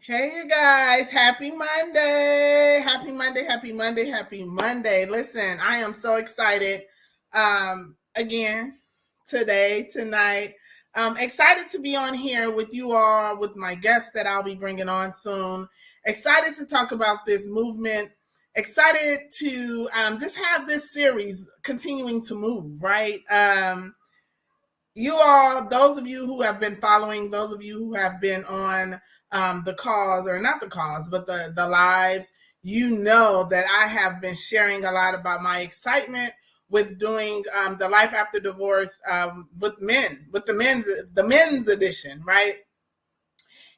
Hey, you guys. Happy Monday. Happy Monday. Happy Monday. Happy Monday. Listen, I am so excited again today, tonight. Excited to be on here with you all, with my guests that I'll be bringing on soon. Excited to talk about this movement. Excited to just have this series continuing to move, right? You all, those of you who have been following, those of you who have been on the calls, or not the calls, but the lives, you know that I have been sharing a lot about my excitement with doing the Life After Divorce with men, with the men's edition, right?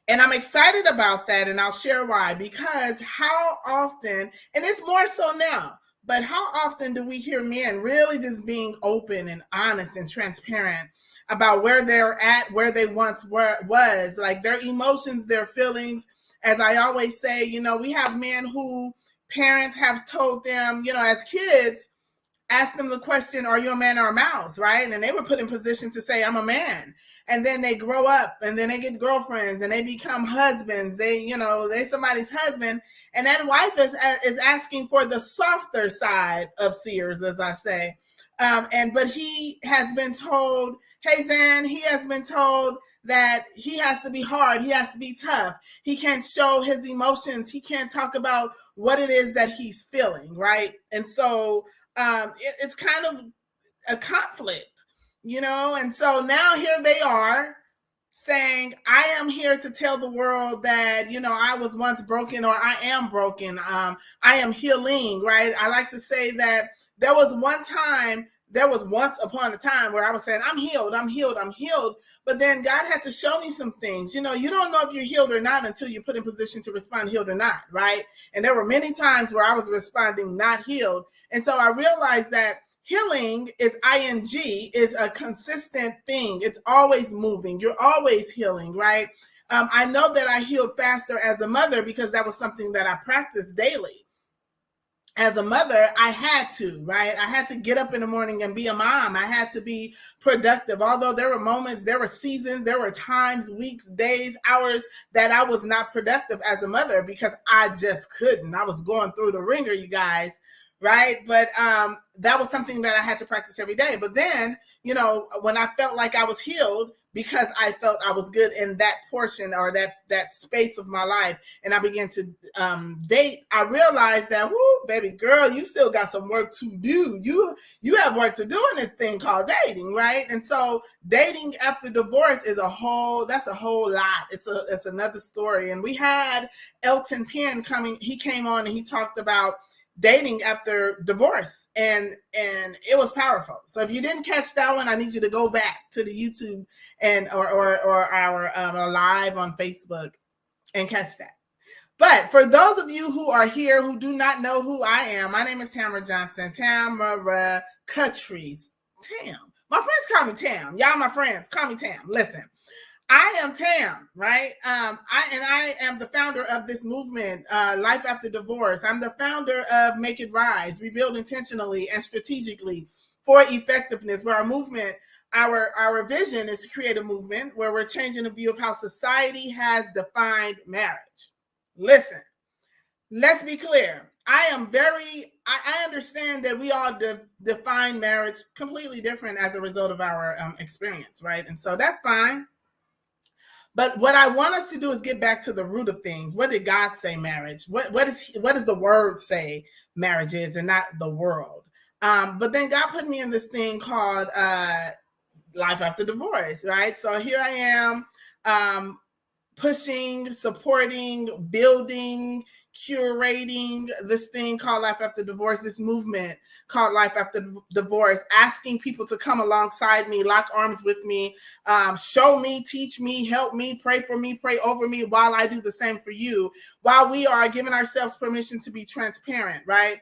And I'm excited about that, and I'll share why. Because how often, and it's more so now, but how often do we hear men really just being open and honest and transparent about where they're at, where they once was, like their emotions, their feelings? As I always say, we have men who parents have told them, as kids, ask them the question, are you a man or a mouse, right? And they were put in position to say, I'm a man. And then they grow up, and then they get girlfriends, and they become husbands. They somebody's husband, and that wife is asking for the softer side of Sears, as I say. But he has been told, hey, Zan, he has been told that he has to be hard. He has to be tough. He can't show his emotions. He can't talk about what it is that he's feeling, right? And so it's kind of a conflict, and so now here they are saying, I am here to tell the world that, I was once broken, or I am broken. I am healing, right? I like to say that there was once upon a time where I was saying, I'm healed. But then God had to show me some things. You don't know if you're healed or not until you're put in position to respond healed or not, right? And there were many times where I was responding not healed. And so I realized that healing is ing, is a consistent thing. It's always moving. You're always healing, right? I know that I healed faster as a mother because that was something that I practiced daily. As a mother, I had to, right? I had to get up in the morning and be a mom. I had to be productive. Although there were moments, there were seasons, there were times, weeks, days, hours that I was not productive as a mother because I just couldn't. I was going through the ringer, you guys, right? But that was something that I had to practice every day. But then, when I felt like I was healed, because I felt I was good in that portion or that space of my life, and I began to date, I realized that, whoo, baby girl, you still got some work to do. You have work to do in this thing called dating, right? And so dating after divorce is a whole lot. It's another story. And we had Elton Penn coming. He came on and he talked about dating after divorce, and it was powerful. So if you didn't catch that one, I need you to go back to the YouTube and or our live on Facebook and catch that. But for those of you who are here who do not know who I am, my name is Tamora Johnson, Tamora Katrice. Tam. My friends call me Tam. Y'all my friends, call me Tam. Listen, I am Tam, right? I am the founder of this movement, Life After Divorce. I'm the founder of Make It Rise, Rebuild Intentionally and Strategically for Effectiveness, where our movement, our vision is to create a movement where we're changing the view of how society has defined marriage. Listen, let's be clear. I understand that we all define marriage completely different as a result of our experience, right? And so that's fine. But what I want us to do is get back to the root of things. What did God say marriage? What does the word say marriage is, and not the world? But then God put me in this thing called Life After Divorce, right? So here I am, pushing, supporting, building, curating this thing called Life After Divorce, this movement called Life After Divorce, asking people to come alongside me, lock arms with me, show me, teach me, help me, pray for me, pray over me, while I do the same for you, while we are giving ourselves permission to be transparent, right?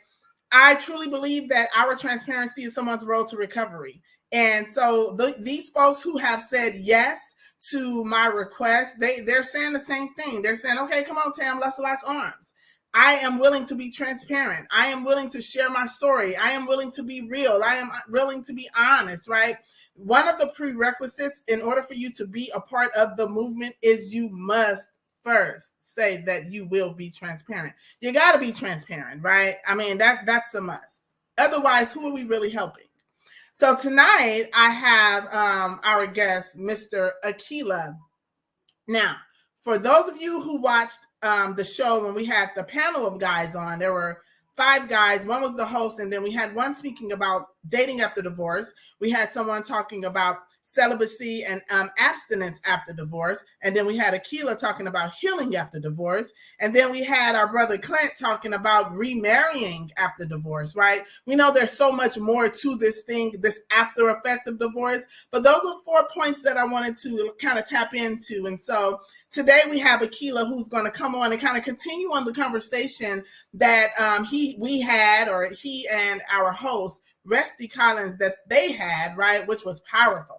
I truly believe that our transparency is someone's road to recovery. And so these folks who have said yes to my request, they're saying the same thing. They're saying, okay, come on, Tam, let's lock arms. I am willing to be transparent. I am willing to share my story. I am willing to be real. I am willing to be honest, right? One of the prerequisites in order for you to be a part of the movement is you must first say that you will be transparent. You got to be transparent, right? I mean, that's a must. Otherwise, who are we really helping? So tonight I have our guest, Mr. Aquila. Now, for those of you who watched the show when we had the panel of guys on, there were 5 guys. One was the host, and then we had one speaking about dating after divorce. We had someone talking about celibacy and abstinence after divorce. And then we had Akela talking about healing after divorce. And then we had our brother Clint talking about remarrying after divorce, right? We know there's so much more to this thing, this after effect of divorce, but those are 4 points that I wanted to kind of tap into. And so today we have Aquila, who's going to come on and kind of continue on the conversation that he and our host, Rusty Collins, that they had, right, which was powerful.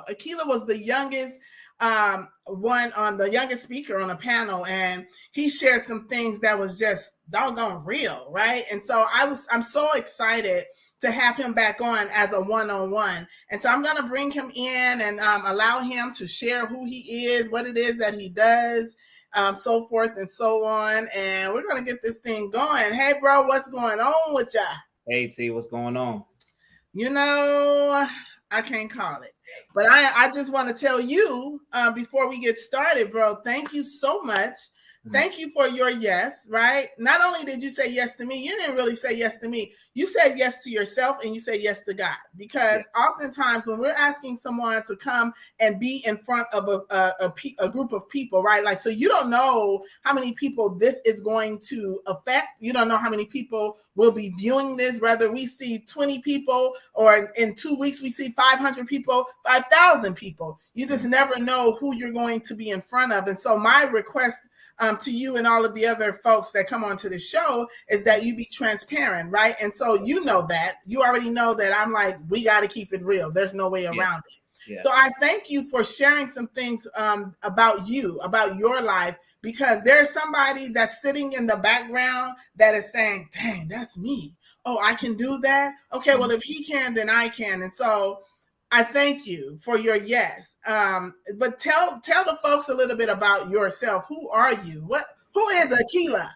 Aquila was the youngest the youngest speaker on a panel, and he shared some things that was just doggone real, right? And so I'm so excited to have him back on as a one-on-one. And so I'm going to bring him in and allow him to share who he is, what it is that he does, so forth and so on. And we're going to get this thing going. Hey, bro, what's going on with ya? Hey, T, what's going on? You know, I can't call it. But I just want to tell you before we get started, bro, thank you so much. Thank you for your yes, right? Not only did you say yes to me, you didn't really say yes to me. You said yes to yourself and you said yes to God. Because oftentimes when we're asking someone to come and be in front of a group of people, right? Like, so you don't know how many people this is going to affect. You don't know how many people will be viewing this, whether we see 20 people or in 2 weeks we see 500 people, 5,000 people. You just never know who you're going to be in front of. And so my request to you and all of the other folks that come onto the show is that you be transparent, right? And so you know that. You already know that I'm like, we got to keep it real. There's no way around it. Yeah. So I thank you for sharing some things about you, about your life, because there's somebody that's sitting in the background that is saying, dang, that's me. Oh, I can do that? Okay, well, if he can, then I can. And so I thank you for your yes. But tell the folks a little bit about yourself. Who are you? Who is Aquila?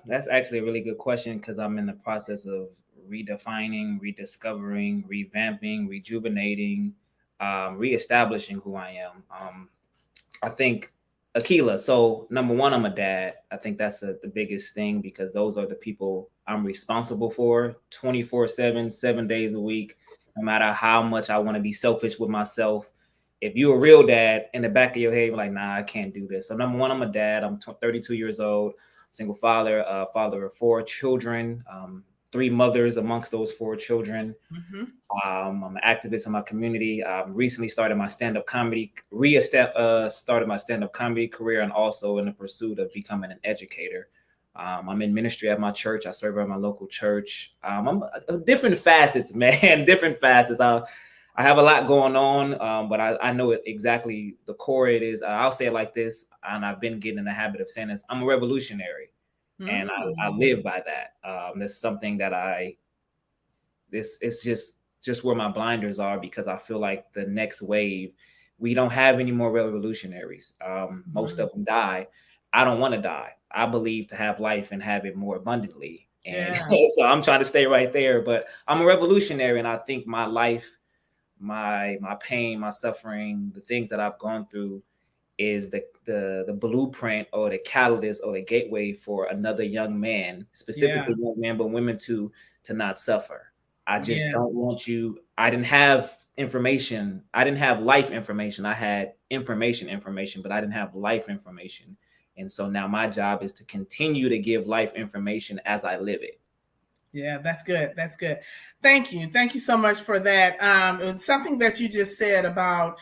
That's actually a really good question because I'm in the process of redefining, rediscovering, revamping, rejuvenating, reestablishing who I am. I think Aquila. So number one, I'm a dad. I think that's the biggest thing because those are the people I'm responsible for 24/7, 7 days a week. No matter how much I want to be selfish with myself, if you're a real dad, in the back of your head, you're like, nah, I can't do this. So number one, I'm a dad. I'm 32 years old, single father, father of 4 children, 3 mothers amongst those 4 children. Mm-hmm. I'm an activist in my community. Recently started my stand-up comedy, started my stand-up comedy career, and also in the pursuit of becoming an educator. I'm in ministry at my church. I serve at my local church. I'm different facets, man, different facets. I have a lot going on, but I know exactly the core it is. I'll say it like this, and I've been getting in the habit of saying this. I'm a revolutionary, and I live by that. That's something that it's just where my blinders are because I feel like the next wave, we don't have any more revolutionaries. Most of them die. I don't want to die. I believe to have life and have it more abundantly. And so I'm trying to stay right there, but I'm a revolutionary. And I think my life, my pain, my suffering, the things that I've gone through is the blueprint or the catalyst or the gateway for another young man, specifically young men, but women too, to not suffer. I just don't want you. I didn't have information. I didn't have life information. I had information, but I didn't have life information. And so now my job is to continue to give life information as I live it. Yeah, that's good. That's good. Thank you. Thank you so much for that. It's something that you just said about,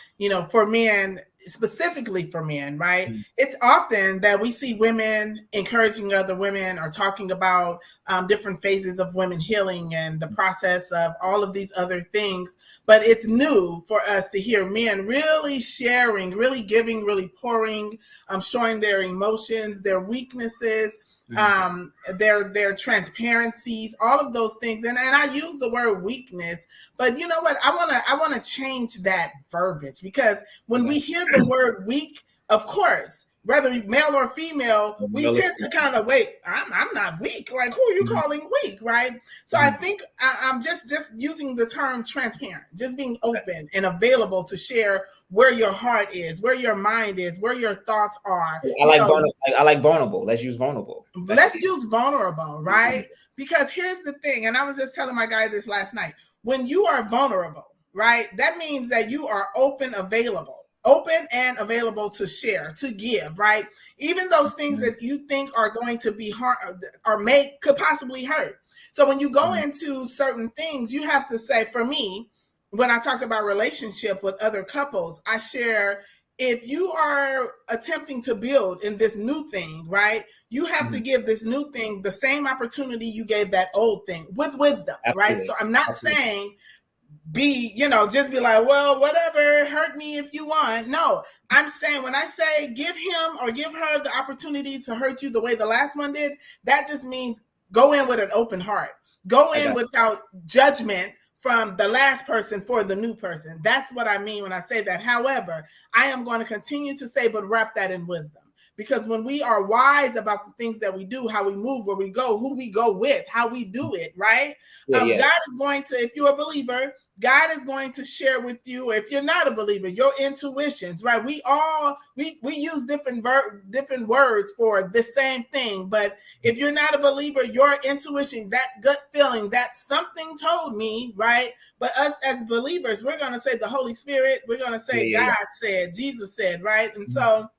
for men, specifically for men, right? Mm-hmm. It's often that we see women encouraging other women or talking about different phases of women healing and the process of all of these other things. But it's new for us to hear men really sharing, really giving, really pouring, showing their emotions, their weaknesses, their transparencies, all of those things. And I use the word weakness, but you know what? I want to change that verbiage because when we hear the word weak, of course, whether male or female, we tend to kind of wait. I'm not weak. Like, who are you calling weak, right? So I think I'm just using the term transparent, just being open and available to share where your heart is, where your mind is, where your thoughts are. I like vulnerable. Let's use vulnerable. Let's use vulnerable, right? Because here's the thing, and I was just telling my guy this last night. When you are vulnerable, right, that means that you are open and available to share, to give, right? Even those things that you think are going to be hard or could possibly hurt. So when you go into certain things, you have to say, for me, when I talk about relationship with other couples, I share, if you are attempting to build in this new thing, right, you have to give this new thing the same opportunity you gave that old thing with wisdom, right? So I'm not saying just be like, well, whatever, hurt me if you want. No, I'm saying, when I say give him or give her the opportunity to hurt you the way the last one did, that just means go in with an open heart. Go in without judgment from the last person for the new person. That's what I mean when I say that. However, I am going to continue to say, but wrap that in wisdom. Because when we are wise about the things that we do, how we move, where we go, who we go with, how we do it, right? God is going to, if you're a believer, God is going to share with you, or if you're not a believer, your intuitions, right? We use different words for the same thing. But if you're not a believer, your intuition, that gut feeling, that something told me, right? But us as believers, we're going to say the Holy Spirit, we're going to say God said, Jesus said, right? And so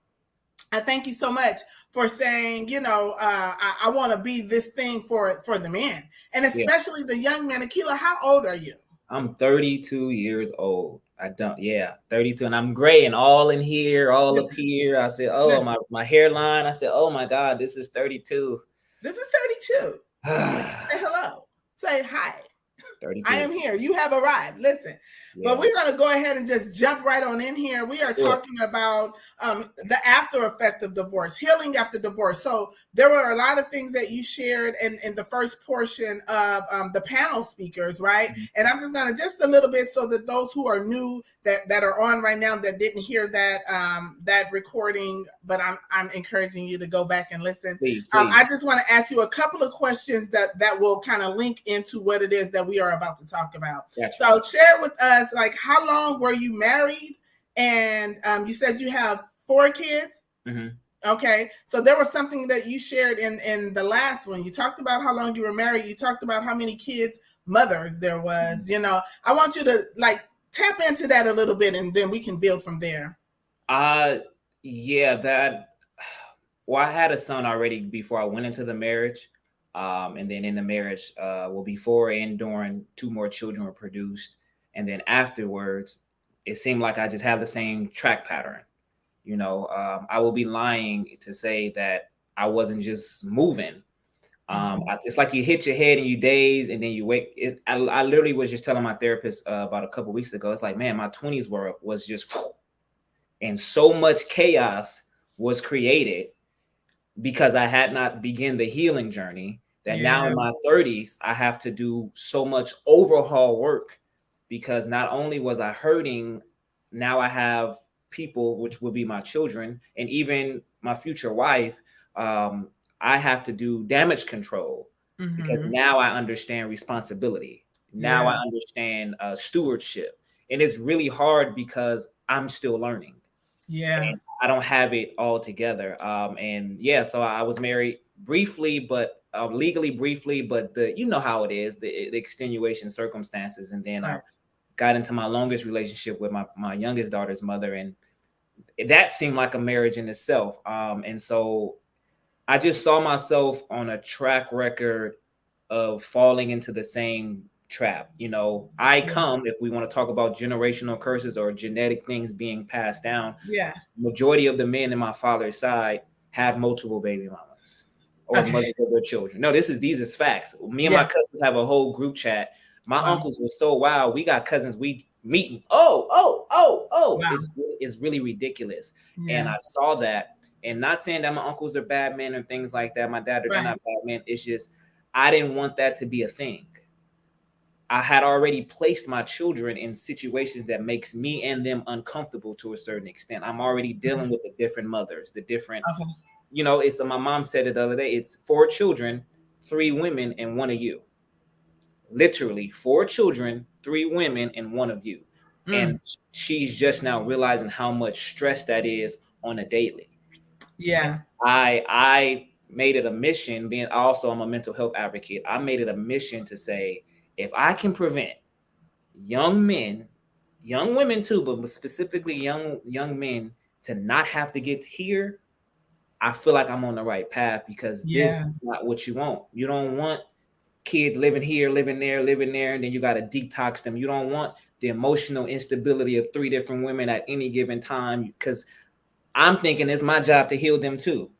I thank you so much for saying, I want to be this thing for the man, and especially the young man. Aquila, how old are you? I'm 32 years old. 32, and I'm gray and all in here, all up here. I said, oh, my hairline. I said, oh my God, this is 32. This is 32. Say hello. Say hi. 32. I am here. You have arrived. Listen, but we're going to go ahead and just jump right on in here. We are talking about the after effect of divorce, healing after divorce. So there were a lot of things that you shared in the first portion of the panel speakers, right? And I'm just going to just a little bit, so that those who are new that are on right now that didn't hear that recording, but I'm encouraging you to go back and listen. Please. I just want to ask you a couple of questions that will kind of link into what it is that we are about to talk about. So share with us, like, how long were you married? And you said you have 4 kids. Okay, so there was something that you shared in the last one. You talked about how long you were married. You talked about how many kids, mothers there was. I want you to tap into that a little bit, and then we can build from there. I had a son already before I went into the marriage. And then in the marriage, before and during, 2 more children were produced. And then afterwards, it seemed like I just had the same track pattern. I will be lying to say that I wasn't just moving. It's like you hit your head and you daze, and then you wake. I literally was just telling my therapist about a couple of weeks ago. It's like, man, my 20s was just, and so much chaos was created because I had not begun the healing journey. That now in my 30s, I have to do so much overhaul work, because not only was I hurting, now I have people, which will be my children and even my future wife. I have to do damage control, because now I understand responsibility. Now I understand stewardship. And it's really hard because I'm still learning. And I don't have it all together. So I was married briefly, but legally briefly, but how it is, the extenuation circumstances. And then I got into my longest relationship with my youngest daughter's mother, and that seemed like a marriage in itself. And so I just saw myself on a track record of falling into the same trap. If we want to talk about generational curses or genetic things being passed down, majority of the men in my father's side have multiple baby mamas or mothers of their children. No, these is facts. Me and my cousins have a whole group chat. My uncles were so wild. We got cousins we meeting. Wow. It's really ridiculous. And I saw that, and not saying that my uncles are bad men or things like that. My dad are not bad men. It's just I didn't want that to be a thing. I had already placed my children in situations that makes me and them uncomfortable to a certain extent. I'm already dealing with the different mothers, the different, Okay. it's my mom said it the other day, it's 4 children, 3 women, and 1 of you. Literally 4 children, 3 women, and 1 of you. And she's just now realizing how much stress that is on a daily. Yeah. I made it a mission, being also I'm a mental health advocate. I made it a mission to say, if I can prevent young men, young women too, but specifically young men to not have to get here, I feel like I'm on the right path, because this is not what you want. You don't want kids living here, living there, and then you got to detox them. You don't want the emotional instability of 3 different women at any given time, because I'm thinking it's my job to heal them too.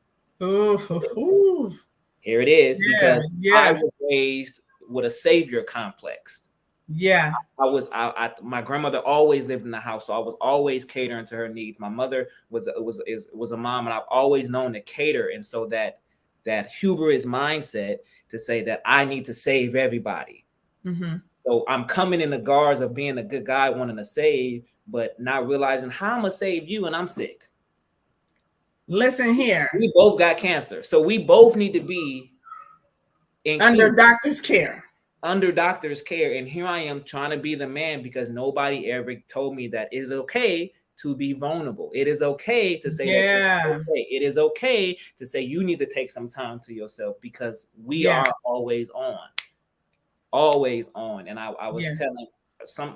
Ooh. Here it is, because I Yeah. was raised with a savior complex. Yeah. My grandmother always lived in the house, so I was always catering to her needs. My mother was a mom, and I've always known to cater. And so that hubris mindset to say that I need to save everybody. So I'm coming in the guards of being a good guy, wanting to save, but not realizing how I'm gonna save you, and I'm sick. Listen here. We both got cancer, so we both need to be under doctor's care. Under doctor's care. And here I am trying to be the man, because nobody ever told me that it is okay to be vulnerable. It is okay to say that you're okay. It is okay to say you need to take some time to yourself, because we are always on. And I was telling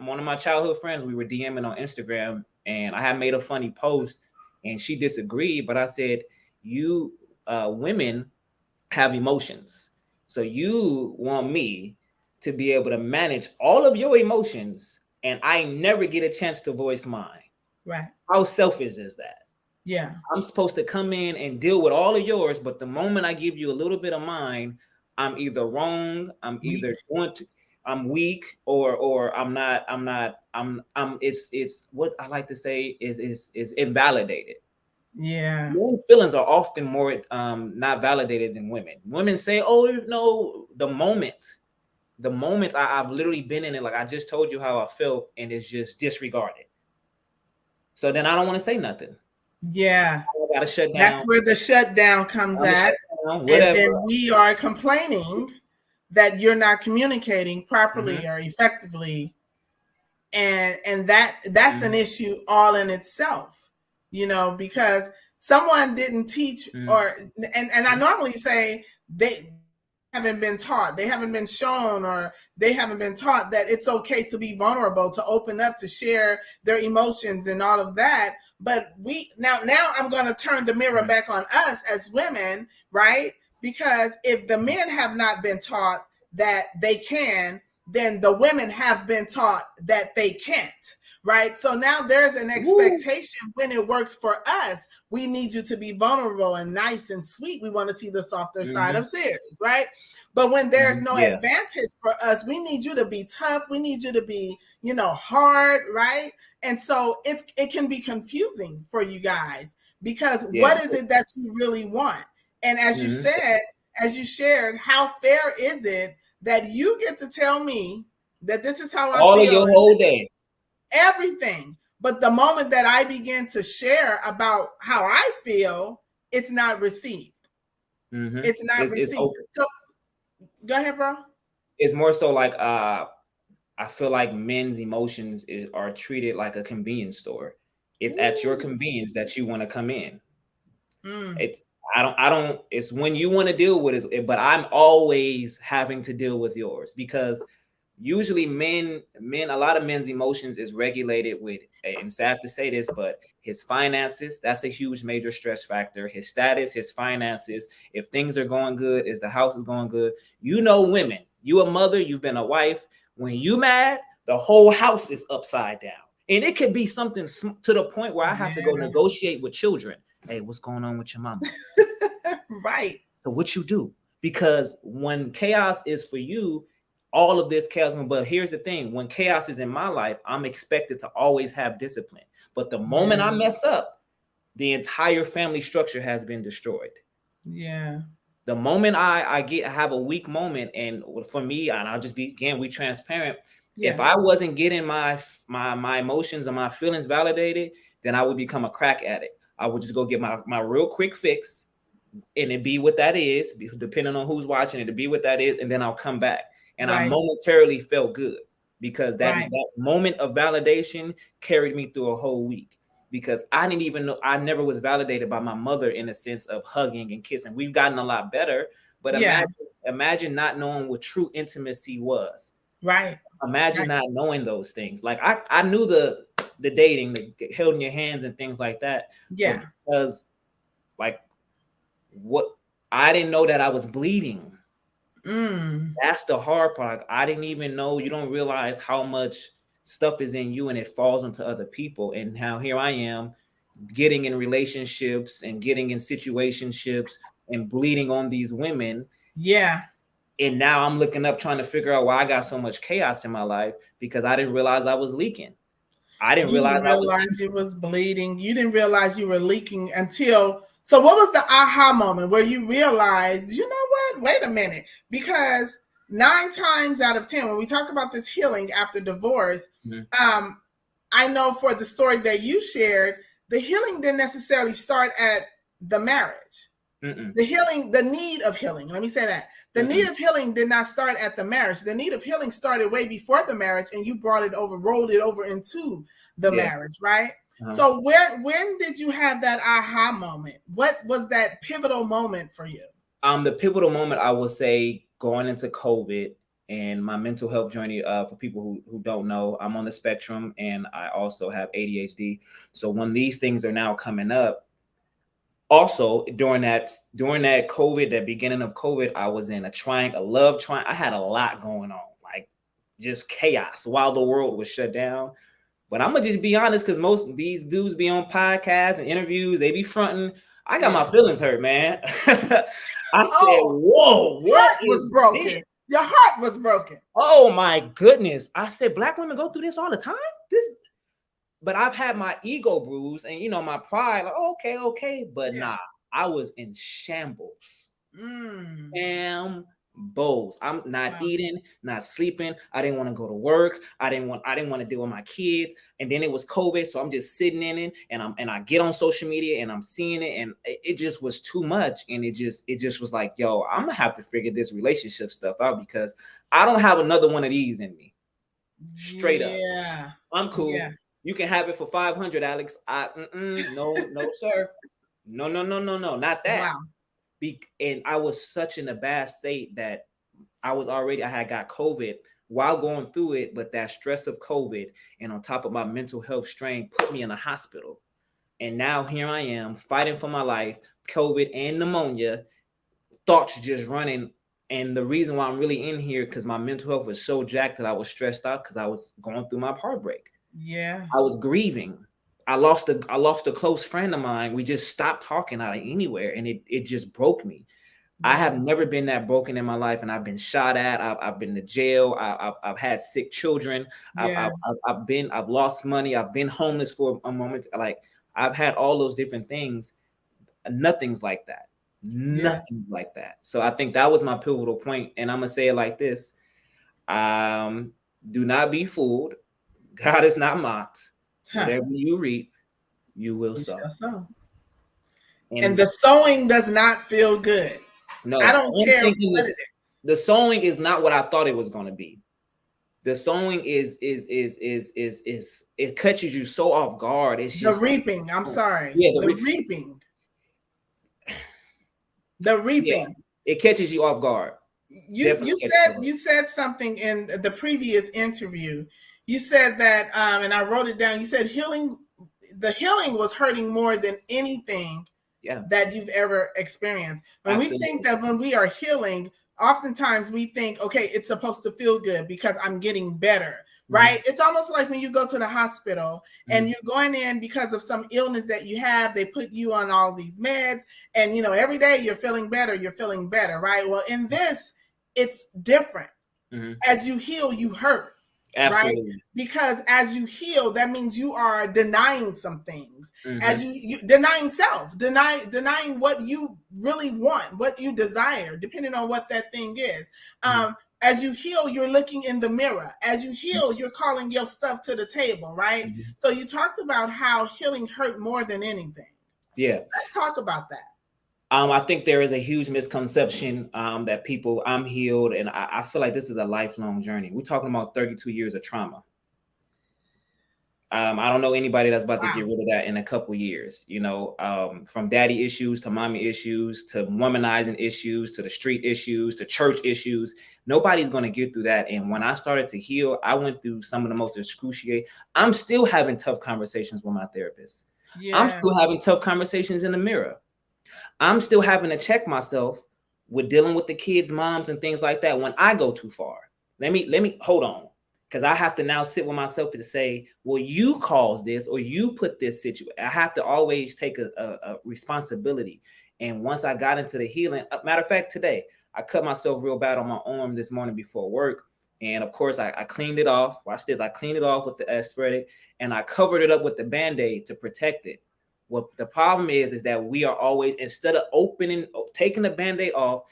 one of my childhood friends, we were DMing on Instagram, and I had made a funny post, and she disagreed, but I said, you women have emotions. So you want me to be able to manage all of your emotions, and I never get a chance to voice mine. Right. How selfish is that? Yeah. I'm supposed to come in and deal with all of yours, but the moment I give you a little bit of mine, I'm either wrong, I'm weak, or it's what I like to say is invalidated. Yeah. Men's feelings are often more not validated than women. Women say, "Oh, no." The moment I've literally been in it, like I just told you how I felt, and it's just disregarded. So then I don't want to say nothing. Yeah, so I gotta shut down. That's where the shutdown comes at, and then we are complaining that you're not communicating properly or effectively, and that's an issue all in itself, because someone didn't teach or and I normally say they haven't been taught, they haven't been shown, or they haven't been taught that it's okay to be vulnerable, to open up, to share their emotions and all of that. But now I'm going to turn the mirror back on us as women, right? Because if the men have not been taught that they can, then the women have been taught that they can't, right? So now there's an expectation when it works for us. We need you to be vulnerable and nice and sweet. We want to see the softer side of series, right? But when there's no advantage for us, we need you to be tough. We need you to be, hard, right? And so it can be confusing for you guys, because what is it that you really want? And as you said, as you shared, how fair is it that you get to tell me that this is how I all feel of your whole day, everything, but the moment that I begin to share about how I feel, it's not received. It's not received. So, go ahead, bro. It's more so like I feel like men's emotions are treated like a convenience store. It's at your convenience that you want to come in. It's it's when you want to deal with it, but I'm always having to deal with yours, because usually a lot of men's emotions is regulated with, and sad to say this, but his finances, that's a huge major stress factor. His status, his finances, if things are going good, is the house is going good. Women, you a mother, you've been a wife. When you mad, the whole house is upside down. And it could be something to the point where I have to go negotiate with children. Hey, what's going on with your mama? Right. So what you do? Because when chaos is for you, all of this chaos. But here's the thing: when chaos is in my life, I'm expected to always have discipline. But the moment I mess up, the entire family structure has been destroyed. Yeah. The moment I have a weak moment, and for me, and I'll just be, again, we transparent. Yeah. If I wasn't getting my emotions or my feelings validated, then I would become a crack addict. I would just go get my real quick fix, and it be what that is, depending on who's watching it, to be what that is, and then I'll come back. And I momentarily felt good because that moment of validation carried me through a whole week. Because I didn't even know, I never was validated by my mother in a sense of hugging and kissing. We've gotten a lot better, but imagine not knowing what true intimacy was. Right. Imagine not knowing those things. Like I knew the dating, the holding your hands and things like that. Yeah. Because like what, I didn't know that I was bleeding. That's the hard part. Like, I didn't even know. You don't realize how much stuff is in you and it falls onto other people. And how here I am getting in relationships and getting in situationships and bleeding on these women. Yeah. And now I'm looking up trying to figure out why I got so much chaos in my life, because I didn't realize I was leaking. I didn't realize you was bleeding. You didn't realize you were leaking until. So what was the aha moment where you realized, you know what? Wait a minute. Because 9 times out of 10, when we talk about this healing after divorce, I know for the story that you shared, the healing didn't necessarily start at the marriage. The healing, the need of healing. Let me say that. The need of healing did not start at the marriage. The need of healing started way before the marriage, and you brought it over, rolled it over into the marriage, right? So when did you have that aha moment? What was that pivotal moment for you? The pivotal moment, I would say, going into COVID and my mental health journey. For people who don't know, I'm on the spectrum and I also have ADHD. So when these things are now coming up, also during that COVID, that beginning of COVID, I was in a love triangle. I had a lot going on, like just chaos while the world was shut down. But I'm gonna just be honest, because most of these dudes be on podcasts and interviews, they be fronting. I got my feelings hurt, man. I said, whoa, what was broken? This? Your heart was broken. Oh my goodness. I said, Black women go through this all the time? But I've had my ego bruised and, you know, my pride, like, oh, okay. But nah, I was in shambles. Shambles. I'm not eating, not sleeping. I didn't want to go to work. I didn't want to deal with my kids. And then it was COVID. So I'm just sitting in it, and I get on social media and I'm seeing it, and it just was too much. And it just was like, yo, I'm gonna have to figure this relationship stuff out, because I don't have another one of these in me. Straight up. Yeah. I'm cool. Yeah. You can have it for 500, Alex. No, sir. No, not that. Wow. And I was such in a bad state that I had got COVID while going through it, but that stress of COVID and on top of my mental health strain put me in a hospital. And now here I am fighting for my life, COVID and pneumonia, thoughts just running. And the reason why I'm really in here, because my mental health was so jacked that I was stressed out because I was going through my heartbreak. Yeah. I was grieving. I lost a close friend of mine. We just stopped talking out of anywhere, and it just broke me. I have never been that broken in my life, and I've been shot at. I've been to jail. I've had sick children. I've lost money. I've been homeless for a moment. Like, I've had all those different things. Nothing's like that. Nothing like that. So I think that was my pivotal point. And I'm gonna say it like this: do not be fooled. God is not mocked. Whatever you reap, you will sow. And the sowing does not feel good. No, I don't care what it is. The sowing is not what I thought it was going to be. The sowing is it catches you so off guard. It's just the reaping. I'm sorry. Yeah, the reaping. The reaping. Yeah, it catches you off guard. You said something in the previous interview. You said that, and I wrote it down. You said the healing was hurting more than anything that you've ever experienced. When we think that when we are healing, oftentimes we think, okay, it's supposed to feel good because I'm getting better, right? Mm-hmm. It's almost like when you go to the hospital and you're going in because of some illness that you have. They put you on all these meds, and every day you're feeling better, right? Well, in this, it's different. As you heal, you hurt. right? Absolutely. Because as you heal, that means you are denying some things. As Mm-hmm. you denying self, denying what you really want, what you desire, depending on what that thing is. As you heal, you're looking in the mirror. As you heal, you're calling your stuff to the table, right? Mm-hmm. So you talked about how healing hurt more than anything. Yeah. Let's talk about that. I think there is a huge misconception that I'm healed, and I feel like this is a lifelong journey. We're talking about 32 years of trauma. I don't know anybody that's about to get rid of that in a couple years, from daddy issues to mommy issues to womanizing issues to the street issues to church issues. Nobody's going to get through that. And when I started to heal, I went through some of the most excruciating. I'm still having tough conversations with my therapist. Yeah. I'm still having tough conversations in the mirror. I'm still having to check myself with dealing with the kids' moms and things like that when I go too far. Let me hold on. Because I have to now sit with myself to say, well, you caused this or you put this situation. I have to always take a responsibility. And once I got into the healing, matter of fact, today, I cut myself real bad on my arm this morning before work. And of course, I cleaned it off. Watch this. I cleaned it off with the aesthetic and I covered it up with the BandAid to protect it. What the problem is that we are always, instead of taking the BandAid off,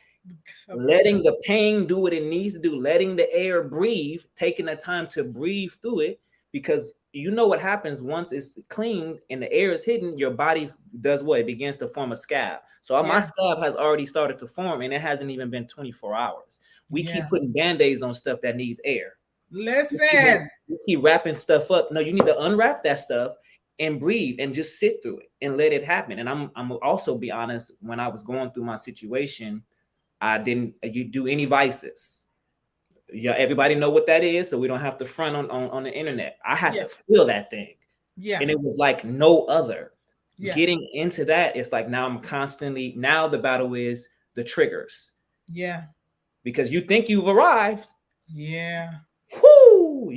letting the pain do what it needs to do, letting the air breathe, taking the time to breathe through it, because you know what happens once it's cleaned and the air is hidden, your body does what? It begins to form a scab. So my scab has already started to form and it hasn't even been 24 hours. We keep putting Band-Aids on stuff that needs air. Listen. We keep wrapping stuff up. No, you need to unwrap that stuff and breathe and just sit through it and let it happen. And I'm also be honest, when I was going through my situation, I didn't do any vices. Yeah, everybody know what that is, so we don't have to front on the internet. I had to feel that thing. Yeah. And it was like no other. Yeah. Getting into that, it's like now now the battle is the triggers. Yeah. Because you think you've arrived. Yeah. Whoo!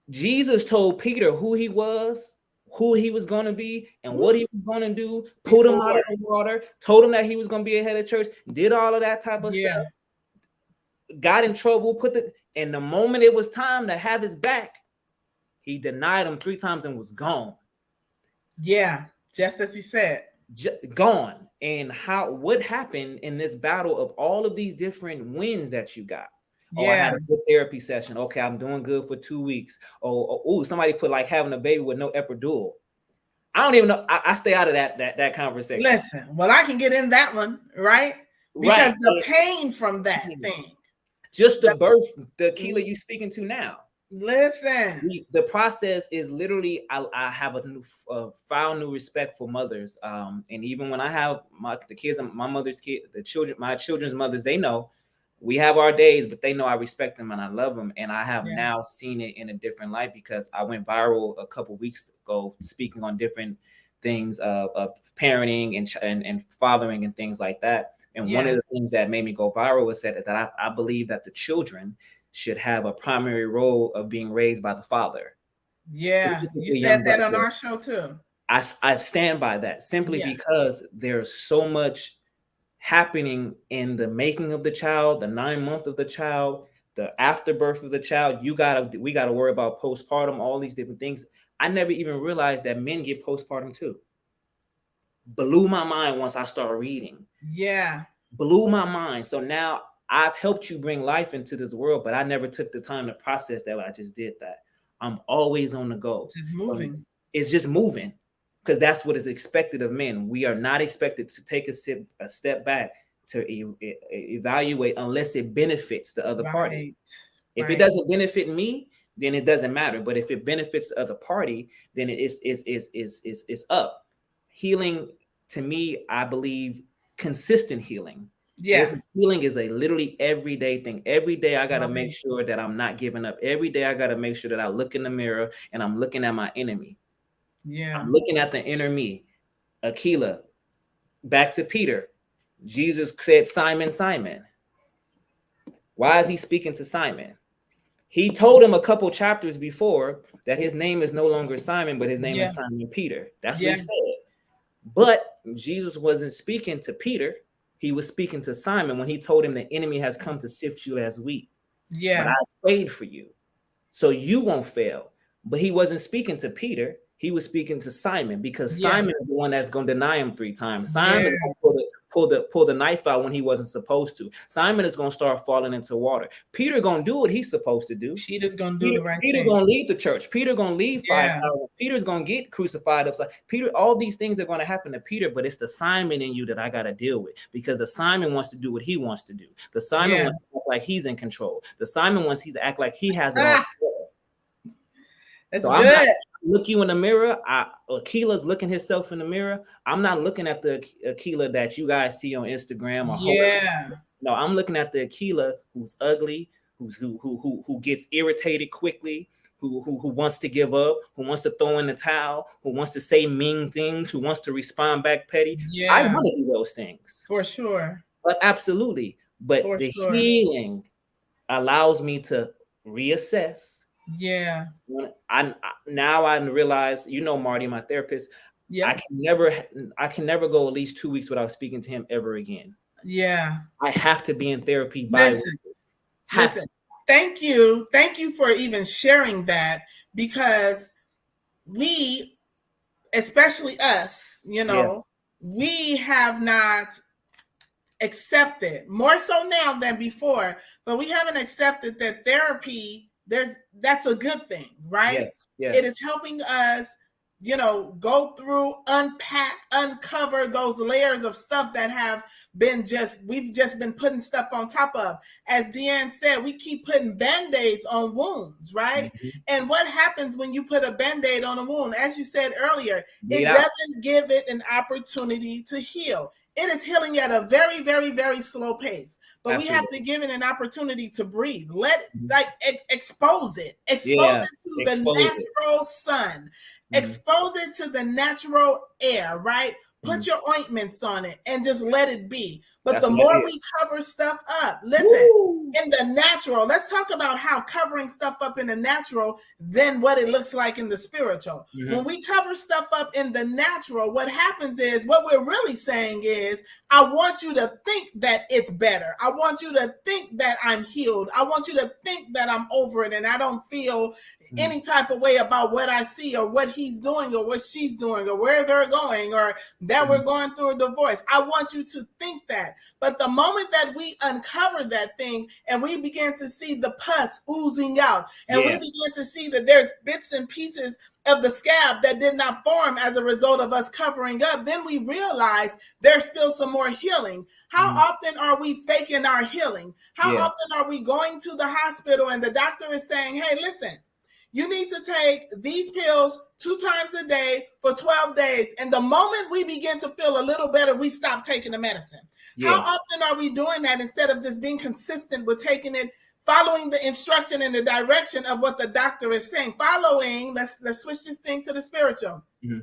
Jesus told Peter who he was going to be and what he was going to do, pulled him out of the water, told him that he was going to be a head of church, did all of that type of stuff, got in trouble, and the moment it was time to have his back, he denied him 3 times and was gone. Yeah, just as he said. Gone. And what happened in this battle of all of these different wins that you got? Oh, I had a good therapy session. Okay, I'm doing good for 2 weeks. Oh, somebody put like having a baby with no epidural. I don't even know. I stay out of that conversation. Listen, well, I can get in that one, right? Because the pain from that thing. Just the birth, the Aquila you speaking to now. Listen. The process is literally, I have a found new respect for mothers. And even when I have the kids, my mother's kid, my children's mothers, they know. We have our days, but they know I respect them and I love them. And I have now seen it in a different light because I went viral a couple weeks ago speaking on different things of parenting and fathering and things like that. And one of the things that made me go viral was that I believe that the children should have a primary role of being raised by the father. Yeah, you said that on our show too. I stand by that simply because there's so much happening in the making of the child, the 9 months of the child, the afterbirth of the child. We gotta worry about postpartum, all these different things. I never even realized that men get postpartum too. Blew my mind once I started reading. Yeah. Blew my mind. So now I've helped you bring life into this world, but I never took the time to process that. I just did that. I'm always on the go. Just moving. It's just moving. Because that's what is expected of men. We are not expected to take a step back to evaluate unless it benefits the other party. If it doesn't benefit me, then it doesn't matter. But if it benefits the other party, then it's up. Healing, to me, I believe, consistent healing. Yes. Healing is a literally everyday thing. Every day I got to make sure that I'm not giving up. Every day I got to make sure that I look in the mirror and I'm looking at my enemy. Yeah. I'm looking at the inner me. Aquila. Back to Peter. Jesus said, Simon, Simon. Why is he speaking to Simon? He told him a couple chapters before that his name is no longer Simon, but his name is Simon Peter. That's what he said. But Jesus wasn't speaking to Peter. He was speaking to Simon when he told him the enemy has come to sift you as wheat. but Yeah. I prayed for you, so you won't fail. But he wasn't speaking to Peter. He was speaking to Simon, because Yeah. Simon is the one that's going to deny him 3 times. Simon Yeah. is going to pull the knife out when he wasn't supposed to. Simon is going to start falling into water. Peter going to do what he's supposed to do. Peter's gonna do the right Peter thing. going to lead the church. Peter going to lead Yeah. 5,000. Peter's going to get crucified upside. Peter, all these things are going to happen to Peter, but it's the Simon in you that I got to deal with, because the Simon wants to do what he wants to do. The Simon wants to act like he's in control. The Simon wants to act like he has it all. That's So good. I'm not look you in the mirror. Akila's looking himself in the mirror. I'm not looking at the Akela that you guys see on Instagram or no, I'm looking at the Akela who's ugly, who gets irritated quickly, who wants to give up, who wants to throw in the towel, who wants to say mean things, who wants to respond back petty. I want to do those things. For sure. But absolutely. But the healing allows me to reassess. Yeah. When I realize, Marty, my therapist, I can never go at least 2 weeks without speaking to him ever again. Yeah. I have to be in therapy Listen, thank you for even sharing that, because we, especially us, we have not accepted, more so now than before, but we haven't accepted that therapy, that's a good thing, right? Yes. It is helping us, go through, unpack, uncover those layers of stuff that have been we've just been putting stuff on top of. As Deanne said, we keep putting BandAids on wounds, right? Mm-hmm. And what happens when you put a BandAid on a wound? As you said earlier, it doesn't give it an opportunity to heal. It is healing at a very, very, very slow pace. But we have to give it an opportunity to breathe. Expose it. Expose it to the natural sun. Expose it to the natural air, right? Put your ointments on it and just let it be. But the more we cover stuff up, listen, in the natural, let's talk about how covering stuff up in the natural, then what it looks like in the spiritual. Mm-hmm. When we cover stuff up in the natural, what happens is, what we're really saying is, I want you to think that it's better. I want you to think that I'm healed. I want you to think that I'm over it and I don't feel any type of way about what I see or what he's doing or what she's doing or where they're going or that we're going through a divorce. I want you to think that. But the moment that we uncover that thing and we begin to see the pus oozing out and we begin to see that there's bits and pieces of the scab that did not form as a result of us covering up, then we realize there's still some more healing. How often are we faking our healing? How often are we going to the hospital and the doctor is saying, hey, listen, you need to take these pills 2 times a day for 12 days. And the moment we begin to feel a little better, we stop taking the medicine. Yeah. How often are we doing that instead of just being consistent with taking it, following the instruction and the direction of what the doctor is saying? Let's switch this thing to the spiritual. Mm-hmm.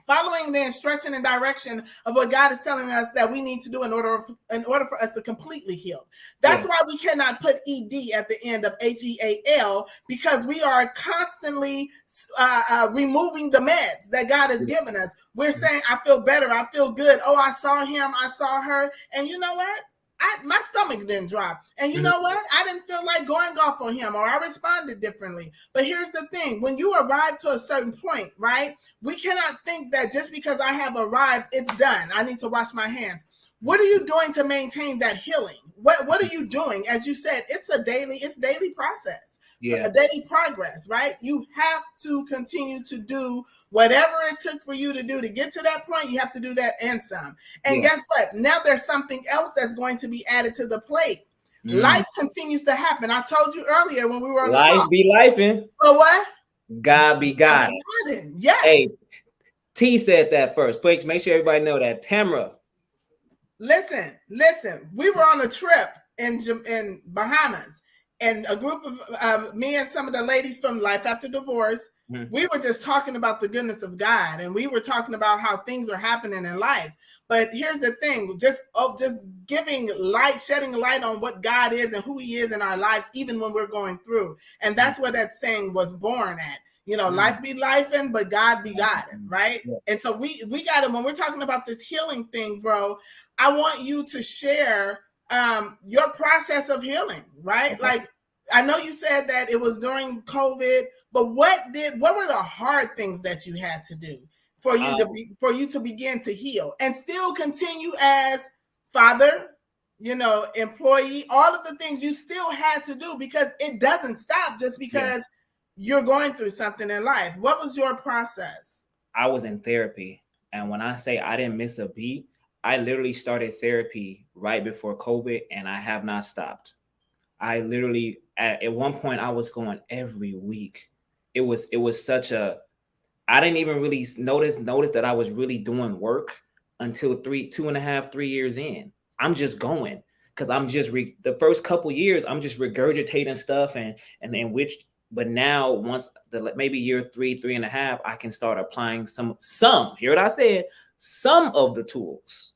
Following the instruction and direction of what God is telling us that we need to do in order for us to completely heal. That's why we cannot put ED at the end of HEAL, because we are constantly removing the meds that God has given us. We're saying, I feel better. I feel good. Oh, I saw him. I saw her. And you know what? My stomach didn't drop. And you know what? I didn't feel like going off on him, or I responded differently. But here's the thing. When you arrive to a certain point, right, we cannot think that just because I have arrived, it's done. I need to wash my hands. What are you doing to maintain that healing? What are you doing? As you said, it's daily process. A daily progress, right? You have to continue to do whatever it took for you to do to get to that point. You have to do that and some. And guess what? Now there's something else that's going to be added to the plate. Life continues to happen. I told you earlier when we were on the call. Life be lifing. But what? God be God. Yes. Hey, T said that first. Please make sure everybody know that. Tamara. Listen. We were on a trip in Bahamas. And a group of me and some of the ladies from Life After Divorce, we were just talking about the goodness of God. And we were talking about how things are happening in life. But here's the thing, just giving light, shedding light on what God is and who he is in our lives, even when we're going through. And that's what that saying was born at. Life be lifing, but God be Godding, right? Yeah. And so we got it. When we're talking about this healing thing, bro, I want you to share your process of healing, right? Okay. Like, I know you said that it was during COVID, but what were the hard things that you had to do for you to begin to heal and still continue as father, employee, all of the things you still had to do, because it doesn't stop just because you're going through something in life. What was your process? I was in therapy. And when I say I didn't miss a beat, I literally started therapy right before COVID and I have not stopped. I literally at one point I was going every week. It was such a, I didn't even really notice that I was really doing work until 2.5, 3 years in. I'm just going because I'm just the first couple years I'm just regurgitating stuff and which, but now once maybe year 3.5, I can start applying some. Hear what I said? Some of the tools.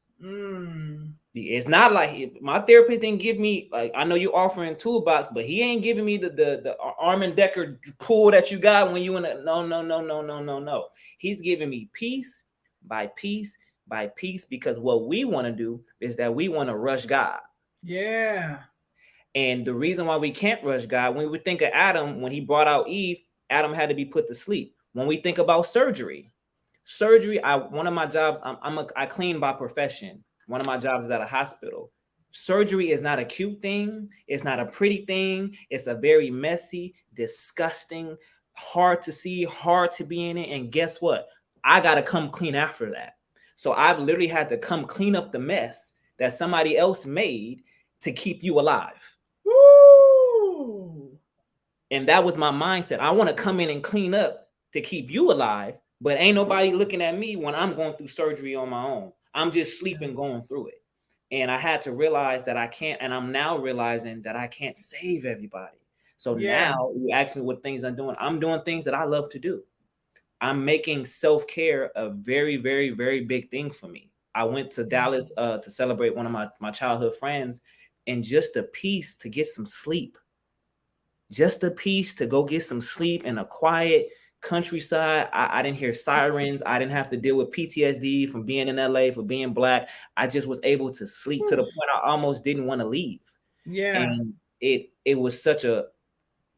It's not like my therapist didn't give me, like, I know you're offering toolbox, but he ain't giving me the Armin Decker pull that you got when you in a no. He's giving me piece by piece by piece, because what we want to do is that we want to rush God. Yeah. And the reason why we can't rush God, when we think of Adam, when he brought out Eve, Adam had to be put to sleep. When we think about surgery, one of my jobs, I clean by profession. One of my jobs is at a hospital. Surgery is not a cute thing. It's not a pretty thing. It's a very messy, disgusting, hard to see, hard to be in it. And guess what? I got to come clean after that. So I've literally had to come clean up the mess that somebody else made to keep you alive. Woo! And that was my mindset. I want to come in and clean up to keep you alive. But ain't nobody looking at me when I'm going through surgery on my own. I'm just sleeping, going through it. And I had to realize that I can't, and I'm now realizing that I can't save everybody. So now you ask me what things I'm doing. I'm doing things that I love to do. I'm making self-care a very, very, very big thing for me. I went to Dallas to celebrate one of my childhood friends, and just a piece to get some sleep. Just a piece to go get some sleep in a quiet countryside. I didn't hear sirens. I didn't have to deal with PTSD from being in LA, for being Black. I just was able to sleep to the point I almost didn't want to leave. Yeah. And it was such a,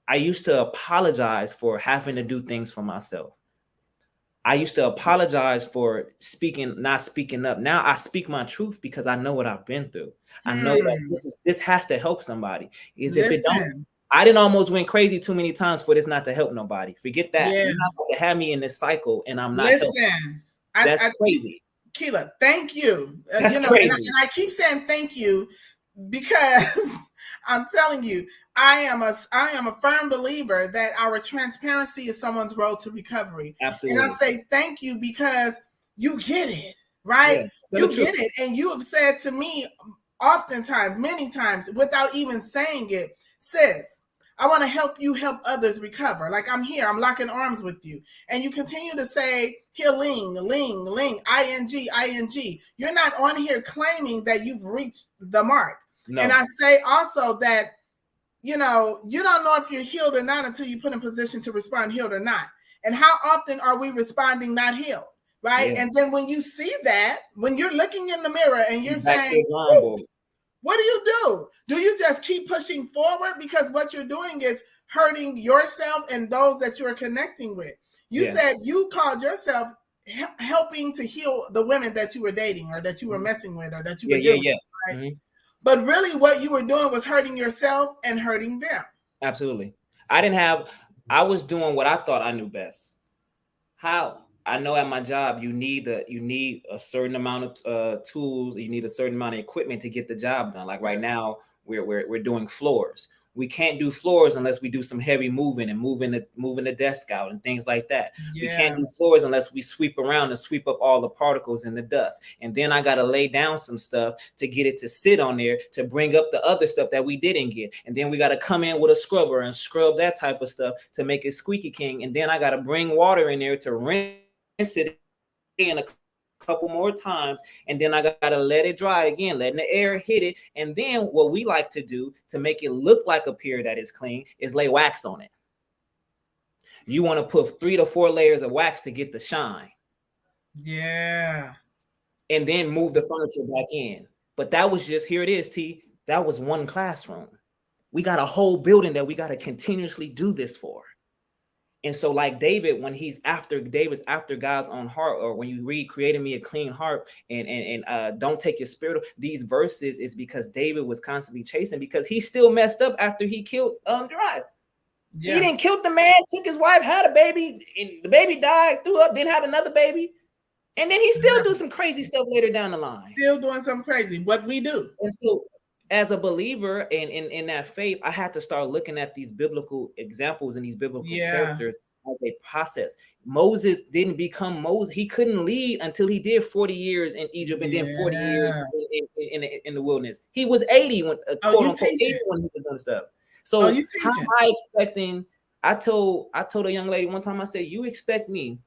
I used to apologize for having to do things for myself. I used to apologize for not speaking up. Now I speak my truth because I know what I've been through. I know that this has to help somebody. If it don't, I didn't almost went crazy too many times for this not to help nobody. Forget that. You're not going to have me in this cycle and I'm not helping. That's crazy. Akela, thank you. That's crazy. And I keep saying thank you because I'm telling you, I am a firm believer that our transparency is someone's road to recovery. Absolutely. And I say thank you because you get it, right? Yeah, you get it. And you have said to me oftentimes, many times, without even saying it, sis, I want to help you help others recover. Like, I'm here, I'm locking arms with you. And you continue to say healing, ling, ing. You're not on here claiming that you've reached the mark. No. And I say also that, you don't know if you're healed or not until you put in position to respond healed or not. And how often are we responding not healed, right? Yeah. And then when you see that, when you're looking in the mirror and you're saying, what do? Do you just keep pushing forward? Because what you're doing is hurting yourself and those that you're connecting with. You said you called yourself helping to heal the women that you were dating or that you were messing with or that you were dealing with, right? Mm-hmm. But really what you were doing was hurting yourself and hurting them. Absolutely. I was doing what I thought I knew best. How? I know at my job, you need a certain amount of tools. You need a certain amount of equipment to get the job done. Like right now, we're doing floors. We can't do floors unless we do some heavy moving and moving the desk out and things like that. Yeah. We can't do floors unless we sweep around and sweep up all the particles and the dust. And then I got to lay down some stuff to get it to sit on there to bring up the other stuff that we didn't get. And then we got to come in with a scrubber and scrub that type of stuff to make it squeaky king. And then I got to bring water in there to rinse it in a couple more times, and then I gotta let it dry again, letting the air hit it. And then what we like to do to make it look like a pier that is clean is lay wax on it. You want to put 3 to 4 layers of wax to get the shine. Yeah. And then move the furniture back in. But that was just, here it is, T. That was one classroom. We got a whole building that we got to continuously do this for. And so like David, when David's after God's own heart, or when you read creating me a clean heart and don't take your spirit, these verses is because David was constantly chasing, because he still messed up after he killed Uriah. Yeah. He didn't kill the man, took his wife, had a baby, and the baby died, threw up, then had another baby. And then he still do some crazy stuff later down the line. Still doing something crazy. What we do. And so as a believer in that faith, I had to start looking at these biblical examples and these biblical characters as a process. Moses didn't become Moses. He couldn't lead until he did 40 years in Egypt and then 40 years in the wilderness. He was 80 when, quote unquote, 80 when he was doing stuff. So how am I expecting? I told a young lady one time, I said, you expect me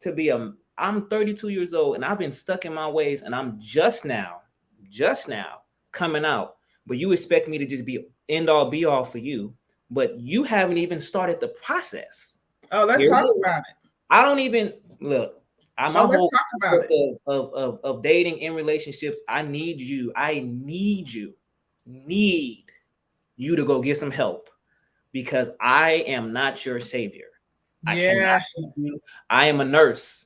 to be I'm 32 years old and I've been stuck in my ways and I'm just now coming out. But you expect me to just be end all be all for you, but you haven't even started the process. Oh, let's talk about it. I don't even look. I'm let's talk about it. Of dating in relationships. I need you to go get some help, because I am not your savior. I am a nurse.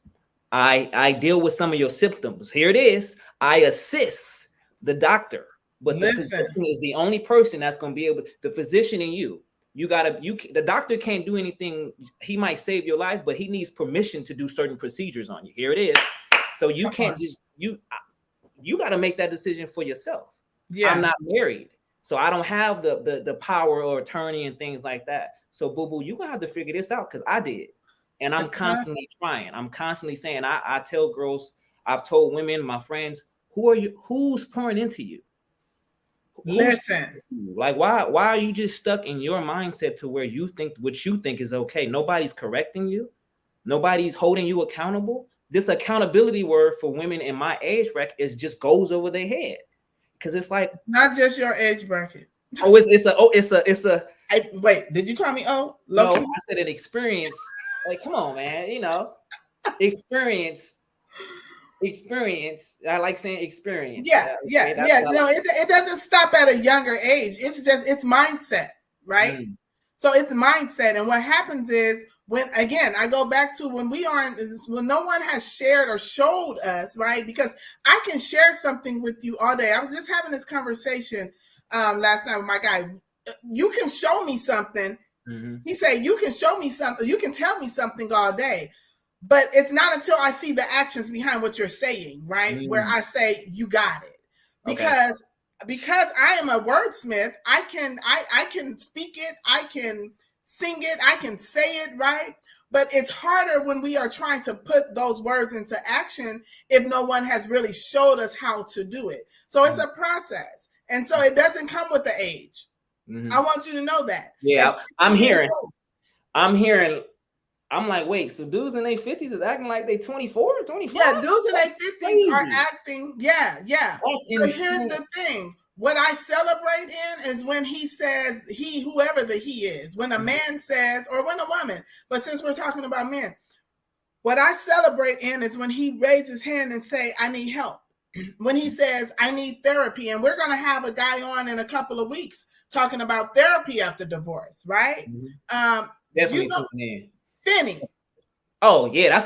I deal with some of your symptoms. Here it is. I assist the doctor. But the physician is the only person that's going to be able, the physician in you. The doctor can't do anything. He might save your life, but he needs permission to do certain procedures on you. Here it is. So you can't just, you got to make that decision for yourself. Yeah. I'm not married, so I don't have the power or attorney and things like that. So boo-boo, you're going to have to figure this out, because I did. And I'm constantly trying. I'm constantly saying, I tell girls, I've told women, my friends, who's pouring into you? Listen, like why are you just stuck in your mindset to where you think what you think is okay? Nobody's correcting you. Nobody's holding you accountable. This accountability word for women in my age bracket is just goes over their head, because it's like not just your age bracket. It's a. Wait, did you call me old? No, I said an experience. Like, come on, man. Experience. I like saying experience. Yeah. No, it doesn't stop at a younger age. It's mindset, right? So it's mindset. And what happens is, when, again, I go back to when no one has shared or showed us, right? Because I can share something with you all day. I was just having this conversation last night with my guy. You can show me something. Mm-hmm. He said, you can show me something. You can tell me something all day. But it's not until I see the actions behind what you're saying, right? Where I say, you got it. Because I am a wordsmith, I can speak it, I can sing it, I can say it, right? But it's harder when we are trying to put those words into action if no one has really showed us how to do it. So it's a process. And so it doesn't come with the age. I want you to know that. Yeah, I'm hearing. I'm like, wait, so dudes in their 50s is acting like they 24, 25? Yeah, dudes in their 50s are acting, yeah. But here's the thing. What I celebrate in is when he says, whoever the he is, when a man says, or when a woman, but since we're talking about men, what I celebrate in is when he raises his hand and say, I need help. When he says, I need therapy. And we're going to have a guy on in a couple of weeks talking about therapy after divorce, right? Definitely tuning in. Finney. Oh yeah,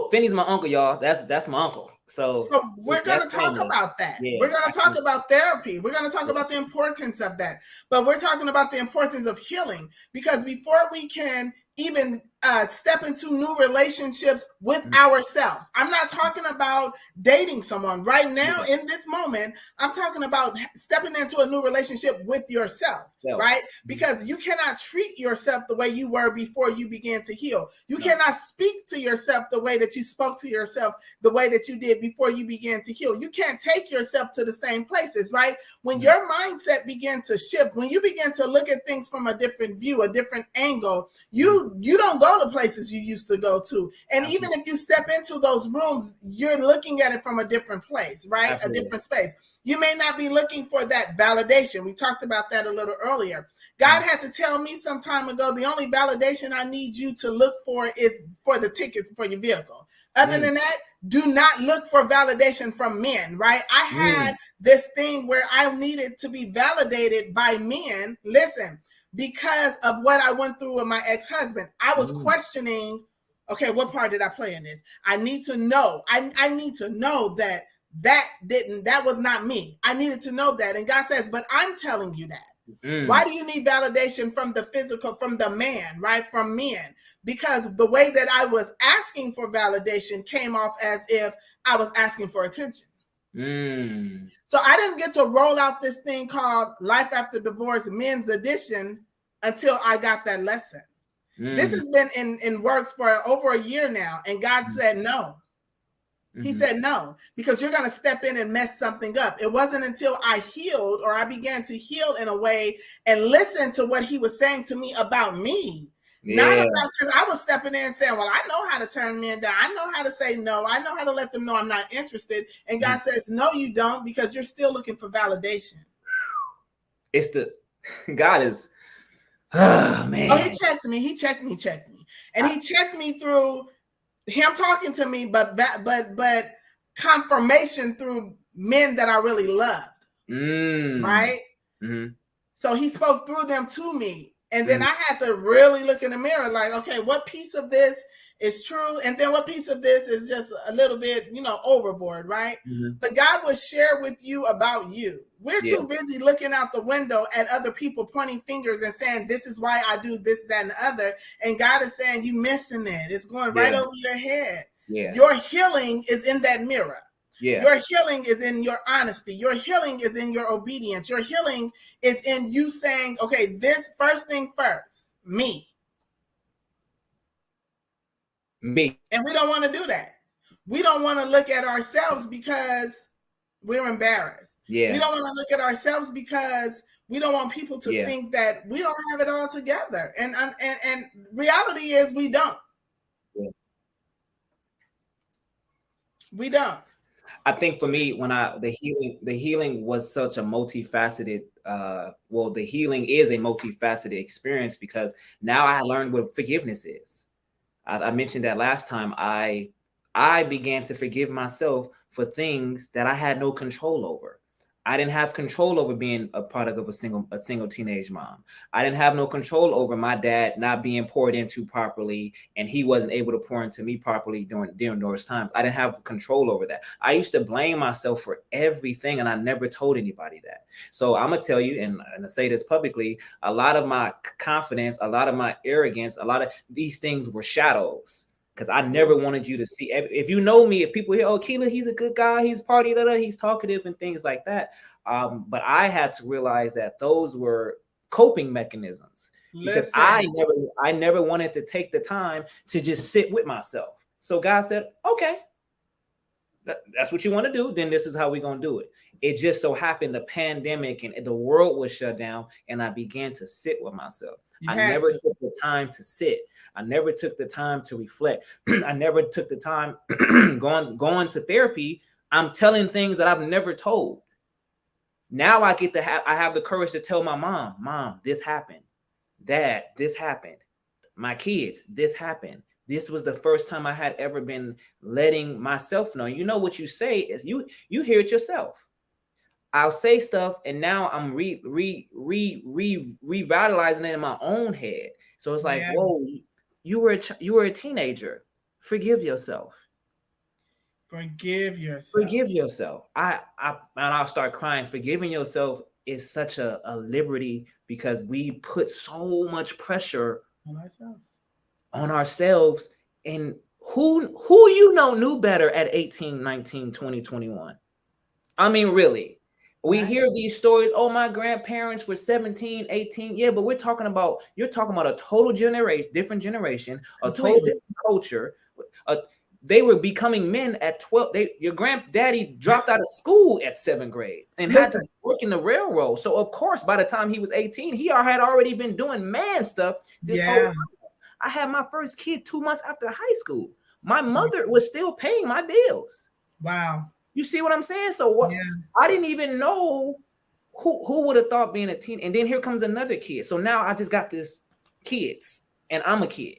Finney's my uncle, y'all. That's my uncle. So we're going to talk about that. Yeah, we're going to talk about therapy. We're going to talk about the importance of that. But we're talking about the importance of healing, because before we can even step into new relationships with ourselves. I'm not talking about dating someone right now in this moment. I'm talking about stepping into a new relationship with yourself, right? Because you cannot treat yourself the way you were before you began to heal. You cannot speak to yourself the way that you spoke to yourself, the way that you did before you began to heal. You can't take yourself to the same places, right? When your mindset began to shift, when you begin to look at things from a different view, a different angle, you don't go to places you used to go to. And even if you step into those rooms, you're looking at it from a different place, right? Absolutely. A different space. You may not be looking for that validation. We talked about that a little earlier. God had to tell me some time ago, the only validation I need you to look for is for the tickets for your vehicle. Other than that, do not look for validation from men, right? I had this thing where I needed to be validated by men. Listen, because of what I went through with my ex-husband, I was questioning, okay, what part did I play in this? I need to know. I need to know that was not me. I needed to know that. And God says, but I'm telling you that. Why do you need validation from the physical, from the man, right? From men? Because the way that I was asking for validation came off as if I was asking for attention. So I didn't get to roll out this thing called Life After Divorce Men's Edition until I got that lesson. This has been in works for over a year now. And God said no. He said no, because you're going to step in and mess something up. It wasn't until I healed, or I began to heal in a way and listen to what he was saying to me about me. Not about, because I was stepping in and saying, well, I know how to turn men down. I know how to say no. I know how to let them know I'm not interested. And God says, no, you don't, because you're still looking for validation. It's God is, oh man. Oh, he checked me. And he checked me through him talking to me, but confirmation through men that I really loved. Right? So he spoke through them to me. And then I had to really look in the mirror, like, okay, what piece of this is true? And then what piece of this is just a little bit, overboard, right? But God will share with you about you. We're too busy looking out the window at other people, pointing fingers and saying, this is why I do this, that, and the other. And God is saying, you missing it. It's going right over your head. Your healing is in that mirror. Your healing is in your honesty. Your healing is in your obedience. Your healing is in you saying, okay, this first thing first, me. And we don't want to do that. We don't want to look at ourselves because we're embarrassed. We don't want to look at ourselves because we don't want people to think that we don't have it all together. And reality is we don't. We don't. I think for me, when the healing was such a multifaceted, the healing is a multifaceted experience, because now I learned what forgiveness is. I mentioned that last time. I began to forgive myself for things that I had no control over. I didn't have control over being a product of a single teenage mom. I didn't have no control over my dad not being poured into properly, and he wasn't able to pour into me properly during those times. I didn't have control over that. I used to blame myself for everything, and I never told anybody that. So I'm gonna tell you, and I say this publicly, a lot of my confidence, a lot of my arrogance, a lot of these things were shadows. Because I never wanted you to see. If you know me, if people hear, oh, Aquila, he's a good guy, he's party, he's talkative and things like that. But I had to realize that those were coping mechanisms. Because I never wanted to take the time to just sit with myself. So God said, okay, that's what you want to do, then this is how we're going to do it. It just so happened the pandemic and the world was shut down, and I began to sit with myself. I never took the time to sit. I never took the time to reflect. I never took the time going to therapy. I'm telling things that I've never told. Now I have the courage to tell my mom, this happened. Dad, this happened. My kids, this happened. This was the first time I had ever been letting myself know. You know what you say is you hear it yourself. I'll say stuff, and now I'm revitalizing it in my own head. So it's like, whoa, you were a teenager. Forgive yourself. Forgive yourself. Forgive yourself. And I'll start crying. Forgiving yourself is such a liberty, because we put so much pressure on ourselves. And who knew better at 18, 19, 20, 21? I mean, really. We hear these stories. Oh, my grandparents were 17, 18. Yeah, but you're talking about a total generation, different generation, a total different culture. They were becoming men at 12. Your granddaddy dropped out of school at 7th grade and had to work in the railroad. So of course, by the time he was 18, he had already been doing man stuff this whole time. I had my first kid 2 months after high school. My mother was still paying my bills. Wow. You see what I'm saying? So what? Yeah. I didn't even know who would have thought being a teen. And then here comes another kid. So now I just got this kids, and I'm a kid.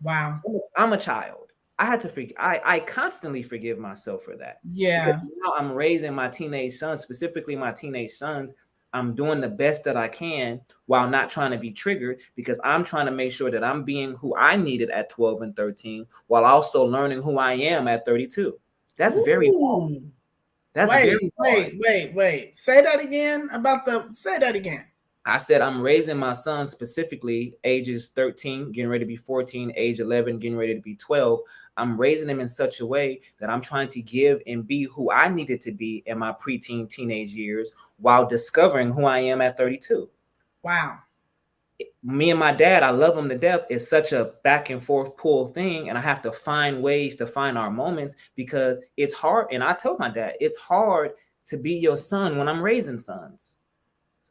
Wow. I'm a child. I had to I constantly forgive myself for that. Because Yeah. now I'm raising my teenage sons, specifically my teenage sons. I'm doing the best that I can while not trying to be triggered, because I'm trying to make sure that I'm being who I needed at 12 and 13 while also learning who I am at 32. That's very hard. Ooh. That's very hard. Wait. Say that again say that again. I said I'm raising my sons, specifically ages 13, getting ready to be 14, age 11, getting ready to be 12. I'm raising them in such a way that I'm trying to give and be who I needed to be in my preteen, teenage years while discovering who I am at 32. Wow. Me and my dad, I love him to death. It's such a back and forth pull thing. And I have to find ways to find our moments, because it's hard. And I told my dad, it's hard to be your son when I'm raising sons.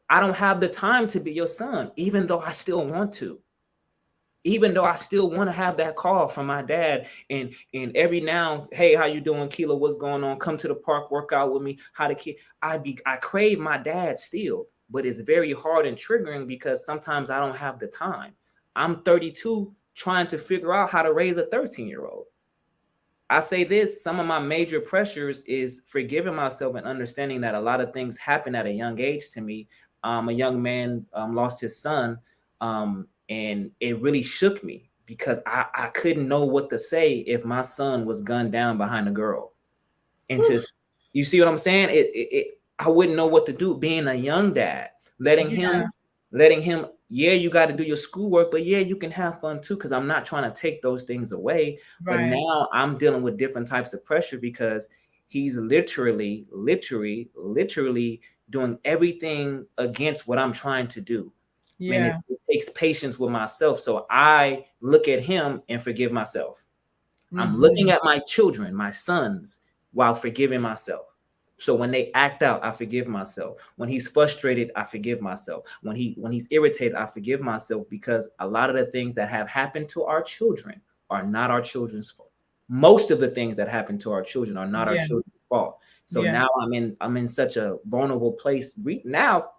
I don't have the time to be your son, even though I still want to. Even though I still want to have that call from my dad, and every now, hey, how you doing, Aquila? What's going on? Come to the park, work out with me. How the kid? I crave my dad still, but it's very hard and triggering because sometimes I don't have the time. I'm 32, trying to figure out how to raise a 13-year-old. I say this, some of my major pressures is forgiving myself and understanding that a lot of things happen at a young age to me. A young man lost his son, and it really shook me because I couldn't know what to say if my son was gunned down behind a girl. And you see what I'm saying? I wouldn't know what to do being a young dad, letting him, yeah, you got to do your schoolwork, but yeah, you can have fun too, because I'm not trying to take those things away. But now I'm dealing with different types of pressure because he's literally doing everything against what I'm trying to do. Yeah. And it takes patience with myself. So I look at him and forgive myself. Mm-hmm. I'm looking at my children, my sons, while forgiving myself. So when they act out, I forgive myself. When he's frustrated, I forgive myself. When he's irritated, I forgive myself, because a lot of the things that have happened to our children are not our children's fault. Most of the things that happen to our children are not our children's fault. So now I'm in such a vulnerable place right now,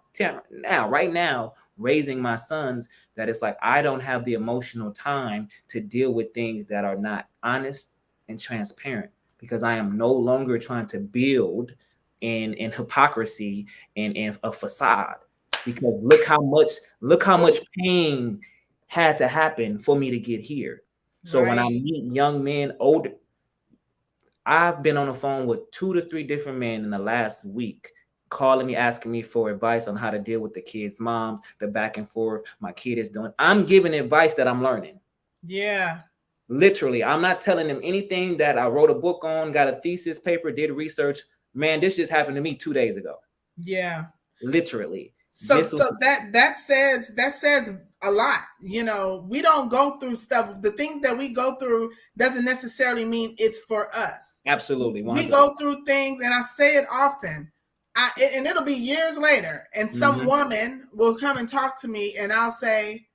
raising my sons, that it's like I don't have the emotional time to deal with things that are not honest and transparent, because I am no longer trying to build in hypocrisy and a facade. Because look how much pain had to happen for me to get here. So when I meet young men, older, I've been on the phone with 2 to 3 different men in the last week, calling me, asking me for advice on how to deal with the kids' moms, the back and forth my kid is doing. I'm giving advice that I'm learning. Yeah. Literally, I'm not telling them anything that I wrote a book on, got a thesis paper, did research. Man, this just happened to me 2 days ago. Yeah. Literally. So that says a lot. You know, we don't go through stuff. The things that we go through doesn't necessarily mean it's for us. Absolutely. 100%. We go through things, and I say it often. And it'll be years later, and some woman will come and talk to me, and I'll say,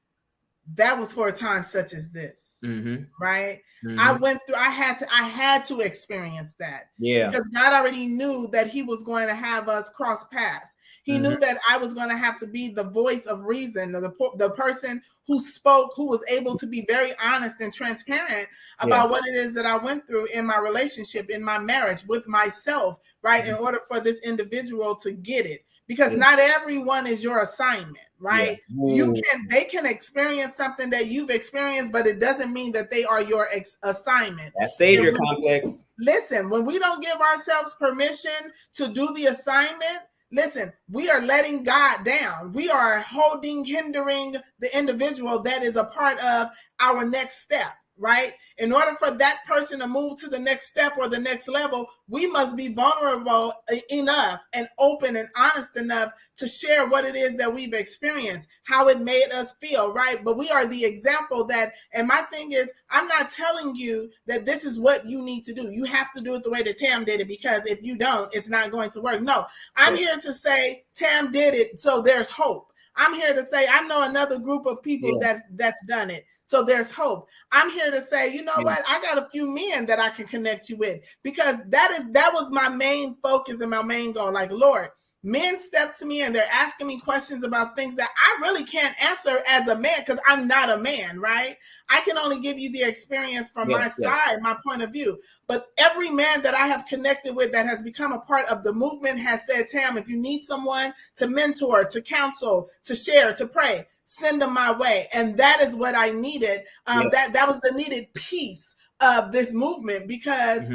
that was for a time such as this. Mm-hmm. Right? Mm-hmm. I had to experience that. Yeah. Because God already knew that he was going to have us cross paths. He knew that I was going to have to be the voice of reason, or the person who spoke, who was able to be very honest and transparent about what it is that I went through in my relationship, in my marriage, with myself, right? In order for this individual to get it. Because not everyone is your assignment, right? Yeah. They can experience something that you've experienced, but it doesn't mean that they are your assignment. That savior complex. Listen, when we don't give ourselves permission to do the assignment, listen, we are letting God down. We are hindering the individual that is a part of our next step, right? In order for that person to move to the next step or the next level, we must be vulnerable enough and open and honest enough to share what it is that we've experienced, how it made us feel, right? But we are the example and my thing is, I'm not telling you that this is what you need to do. You have to do it the way that Tam did it, because if you don't, it's not going to work. No, I'm here to say Tam did it, so there's hope. I'm here to say, I know another group of people that's done it. So there's hope. I'm here to say, you know what? I got a few men that I can connect you with, because that was my main focus and my main goal. Like, Lord, men step to me and they're asking me questions about things that I really can't answer as a man because I'm not a man, right? I can only give you the experience from my side, my point of view. But every man that I have connected with that has become a part of the movement has said, Tam, if you need someone to mentor, to counsel, to share, to pray, send them my way. And that is what I needed. That was the needed piece of this movement because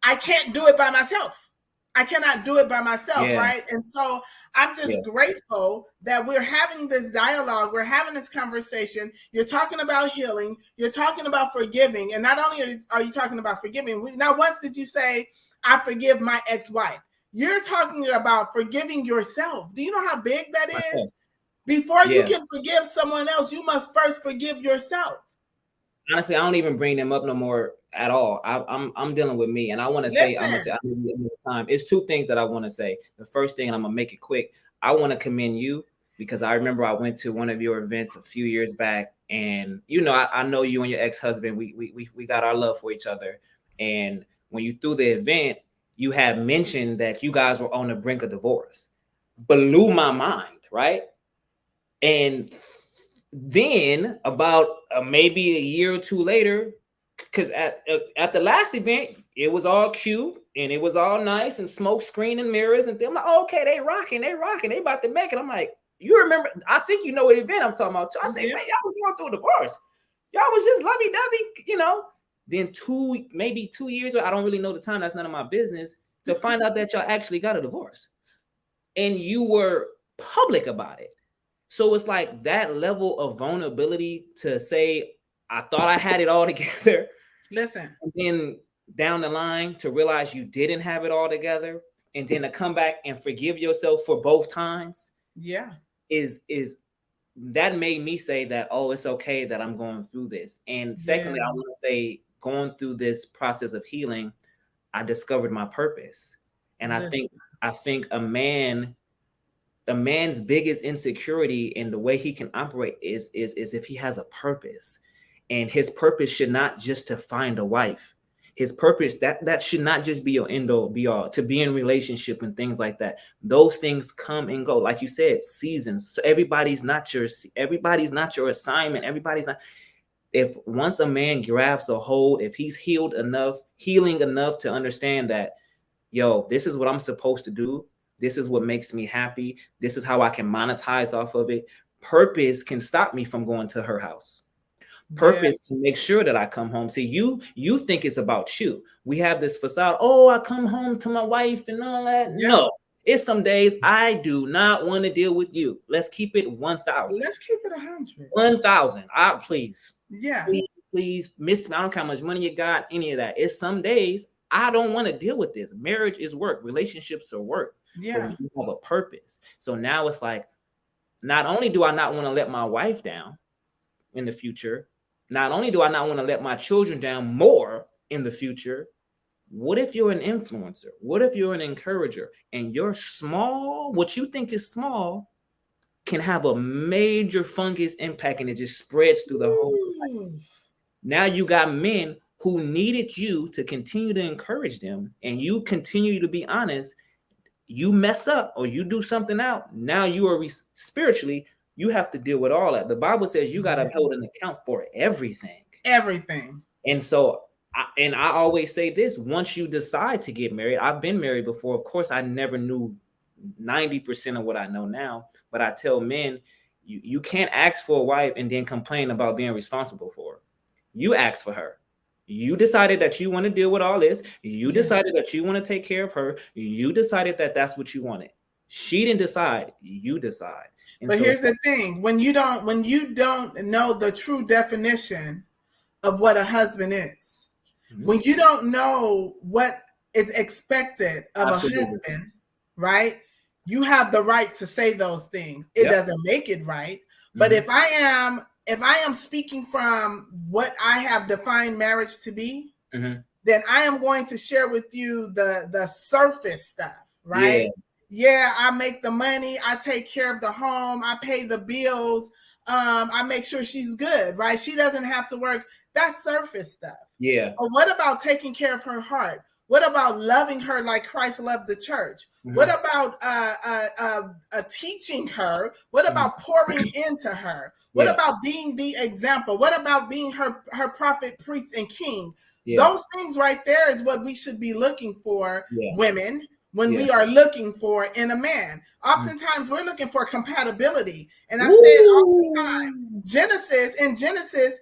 I can't do it by myself. I cannot do it by myself, right? And so I'm just grateful that we're having this dialogue. We're having this conversation. You're talking about healing. You're talking about forgiving. And not only are you talking about forgiving, not once did you say, I forgive my ex-wife. You're talking about forgiving yourself. Do you know how big that is? Before you can forgive someone else, you must first forgive yourself. Honestly, I don't even bring them up no more at all. I'm dealing with me, and I want to say, it's two things that I want to say. The first thing, and I'm gonna make it quick. I want to commend you because I remember I went to one of your events a few years back, and I know you and your ex-husband. We got our love for each other, and when you threw the event, you had mentioned that you guys were on the brink of divorce. Blew my mind, right? And then about maybe a year or two later, because at the last event, it was all cute and it was all nice and smoke screen and mirrors and things. I'm like, oh, okay, they rocking, they about to make it. I'm like, you remember? I think you know what event I'm talking about. I say, man, y'all was going through a divorce. Y'all was just lovey-dovey, Then maybe 2 years, I don't really know the time. That's none of my business. To find out that y'all actually got a divorce, and you were public about it. So it's like that level of vulnerability to say, I thought I had it all together. Listen. And then down the line to realize you didn't have it all together. And then to come back and forgive yourself for both times. Yeah. Is that made me say that, oh, it's okay that I'm going through this. And secondly, I want to say going through this process of healing, I discovered my purpose. And I think a man's biggest insecurity in the way he can operate is if he has a purpose, and his purpose should not just to find a wife. His purpose, that should not just be your end all be all, to be in relationship and things like that. Those things come and go. Like you said, seasons. So everybody's not your assignment. Everybody's not. If once a man grabs a hold, if he's healing enough to understand that, yo, this is what I'm supposed to do. This is what makes me happy. This is how I can monetize off of it. Purpose can stop me from going to her house. Purpose to make sure that I come home. See, you think it's about you. We have this facade. Oh, I come home to my wife and all that. Yeah. No, it's some days I do not want to deal with you. Let's keep it 1,000. Let's keep it 100. 1,000. Please. Yeah. Please miss me. I don't care how much money you got, any of that. It's some days I don't want to deal with this. Marriage is work. Relationships are work. Yeah. You have a purpose. So now it's like, not only do I not want to let my wife down in the future, not only do I not want to let my children down more in the future, what if you're an influencer? What if you're an encourager and you're small, what you think is small can have a major fungus impact and it just spreads through the whole life. Now you got men who needed you to continue to encourage them, and you continue to be honest. You mess up or you do something out, now you are spiritually, you have to deal with all that. The Bible says you got to hold an account for everything. And so, I always say this, once you decide to get married, I've been married before. Of course, I never knew 90% of what I know now, but I tell men, you can't ask for a wife and then complain about being responsible for her. You asked for her. You decided that you want to deal with all this. You decided that you want to take care of her. You decided that that's what you wanted. She didn't decide. You decide. And but so here's the thing: when you don't know the true definition of what a husband is, when you don't know what is expected of a husband, right? You have the right to say those things. It doesn't make it right. But if I am speaking from what I have defined marriage to be, then I am going to share with you the surface stuff, right? Yeah, I make the money, I take care of the home, I pay the bills, I make sure she's good, right? She doesn't have to work. That's surface stuff. Yeah. But what about taking care of her heart? What about loving her like Christ loved the church? Mm-hmm. What about teaching her? What about pouring into her? What about being the example? What about being her prophet, priest, and king? Those things right there is what we should be looking for, women, when we are looking for in a man. Oftentimes we're looking for compatibility. And I said all the time, in Genesis,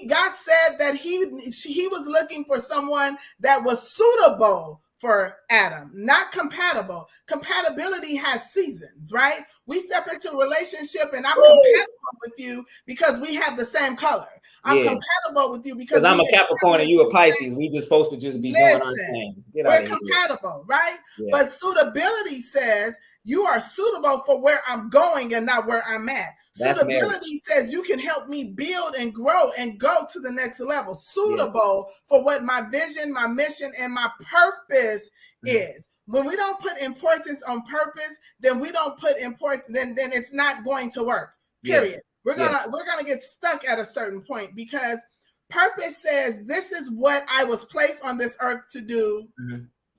God said that he was looking for someone that was suitable for Adam, not compatible. Compatibility has seasons, right? We step into a relationship and I'm compatible with you because we have the same color. I'm compatible with you because I'm a Capricorn and you a Pisces. We just supposed to just be doing our thing. We're compatible, right? Yeah. But suitability says you are suitable for where I'm going and not where I'm at. That's suitability says you can help me build and grow and go to the next level. Suitable for what my vision, my mission, and my purpose is. When we don't put importance on purpose, then we don't put importance, then it's not going to work. Period. We're gonna get stuck at a certain point because purpose says this is what I was placed on this earth to do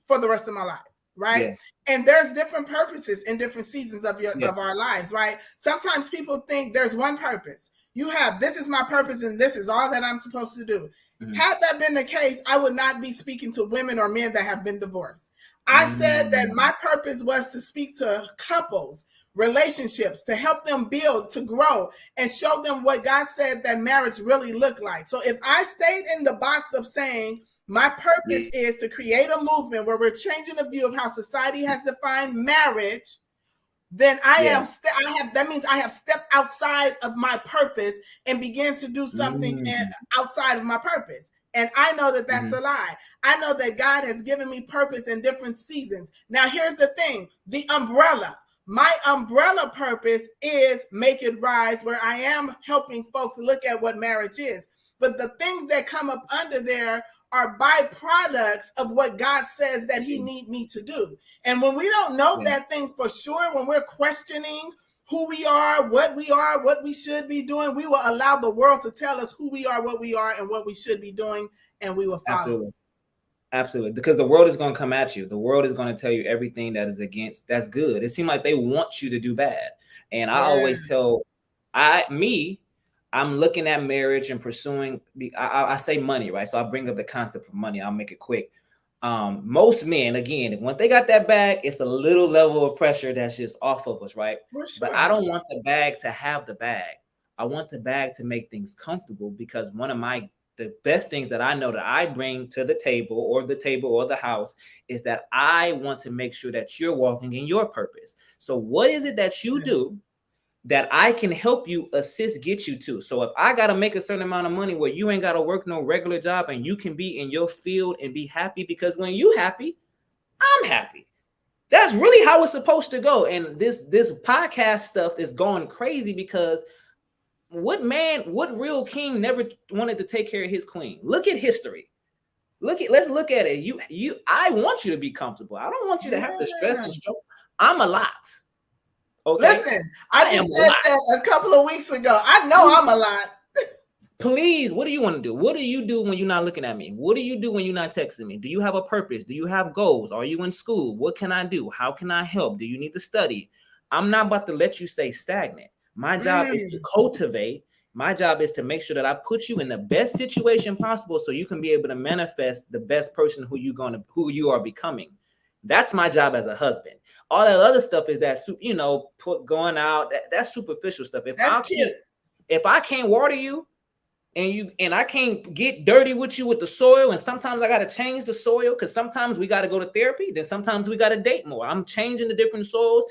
for the rest of my life, right? Yeah. And there's different purposes in different seasons of our lives, right? Sometimes people think there's one purpose. You have, this is my purpose and this is all that I'm supposed to do. Had that been the case, I would not be speaking to women or men that have been divorced. I said that my purpose was to speak to couples, relationships, to help them build, to grow, and show them what God said that marriage really looked like. So if I stayed in the box of saying my purpose is to create a movement where we're changing the view of how society has defined marriage, then that means I have stepped outside of my purpose and began to do something outside of my purpose. And I know that that's a lie. I know that God has given me purpose in different seasons. Now, here's the thing, the umbrella. My umbrella purpose is Make It Rise, where I am helping folks look at what marriage is. But the things that come up under there are byproducts of what God says that he need me to do. And when we don't know that thing for sure, when we're questioning who we are, what we should be doing, we will allow the world to tell us who we are, what we are, and what we should be doing, and we will follow. Absolutely. Because the world is going to come at you. The world is going to tell you everything that is against, that's good. It seems like they want you to do bad. And I always tell, I'm looking at marriage and pursuing, I say money, right? So I bring up the concept of money. I'll make it quick. Most men, again, when they got that bag, it's a little level of pressure that's just off of us, right? Sure. But I don't want the bag to have the bag. I want the bag to make things comfortable, because the best things that I know that I bring to the table or the house is that I want to make sure that you're walking in your purpose. So what is it that you do that I can help you get you to? So if I got to make a certain amount of money where you ain't got to work no regular job and you can be in your field and be happy, because when you happy, I'm happy. That's really how it's supposed to go. And this podcast stuff is going crazy because what real king never wanted to take care of his queen? Look at history. Let's look at it. I want you to be comfortable. I don't want you to have to stress and struggle. I'm a lot. Okay. Listen, I just said that a couple of weeks ago. I know I'm a lot. Please, what do you want to do? What do you do when you're not looking at me? What do you do when you're not texting me? Do you have a purpose? Do you have goals? Are you in school? What can I do? How can I help? Do you need to study? I'm not about to let you stay stagnant. My job is to cultivate. My job is to make sure that I put you in the best situation possible so you can be able to manifest the best person who you are becoming. That's my job as a husband. All that other stuff is that, going out, that's superficial stuff. If I can't water you and I can't get dirty with you with the soil, and sometimes I got to change the soil because sometimes we got to go to therapy, then sometimes we got to date more. I'm changing the different soils.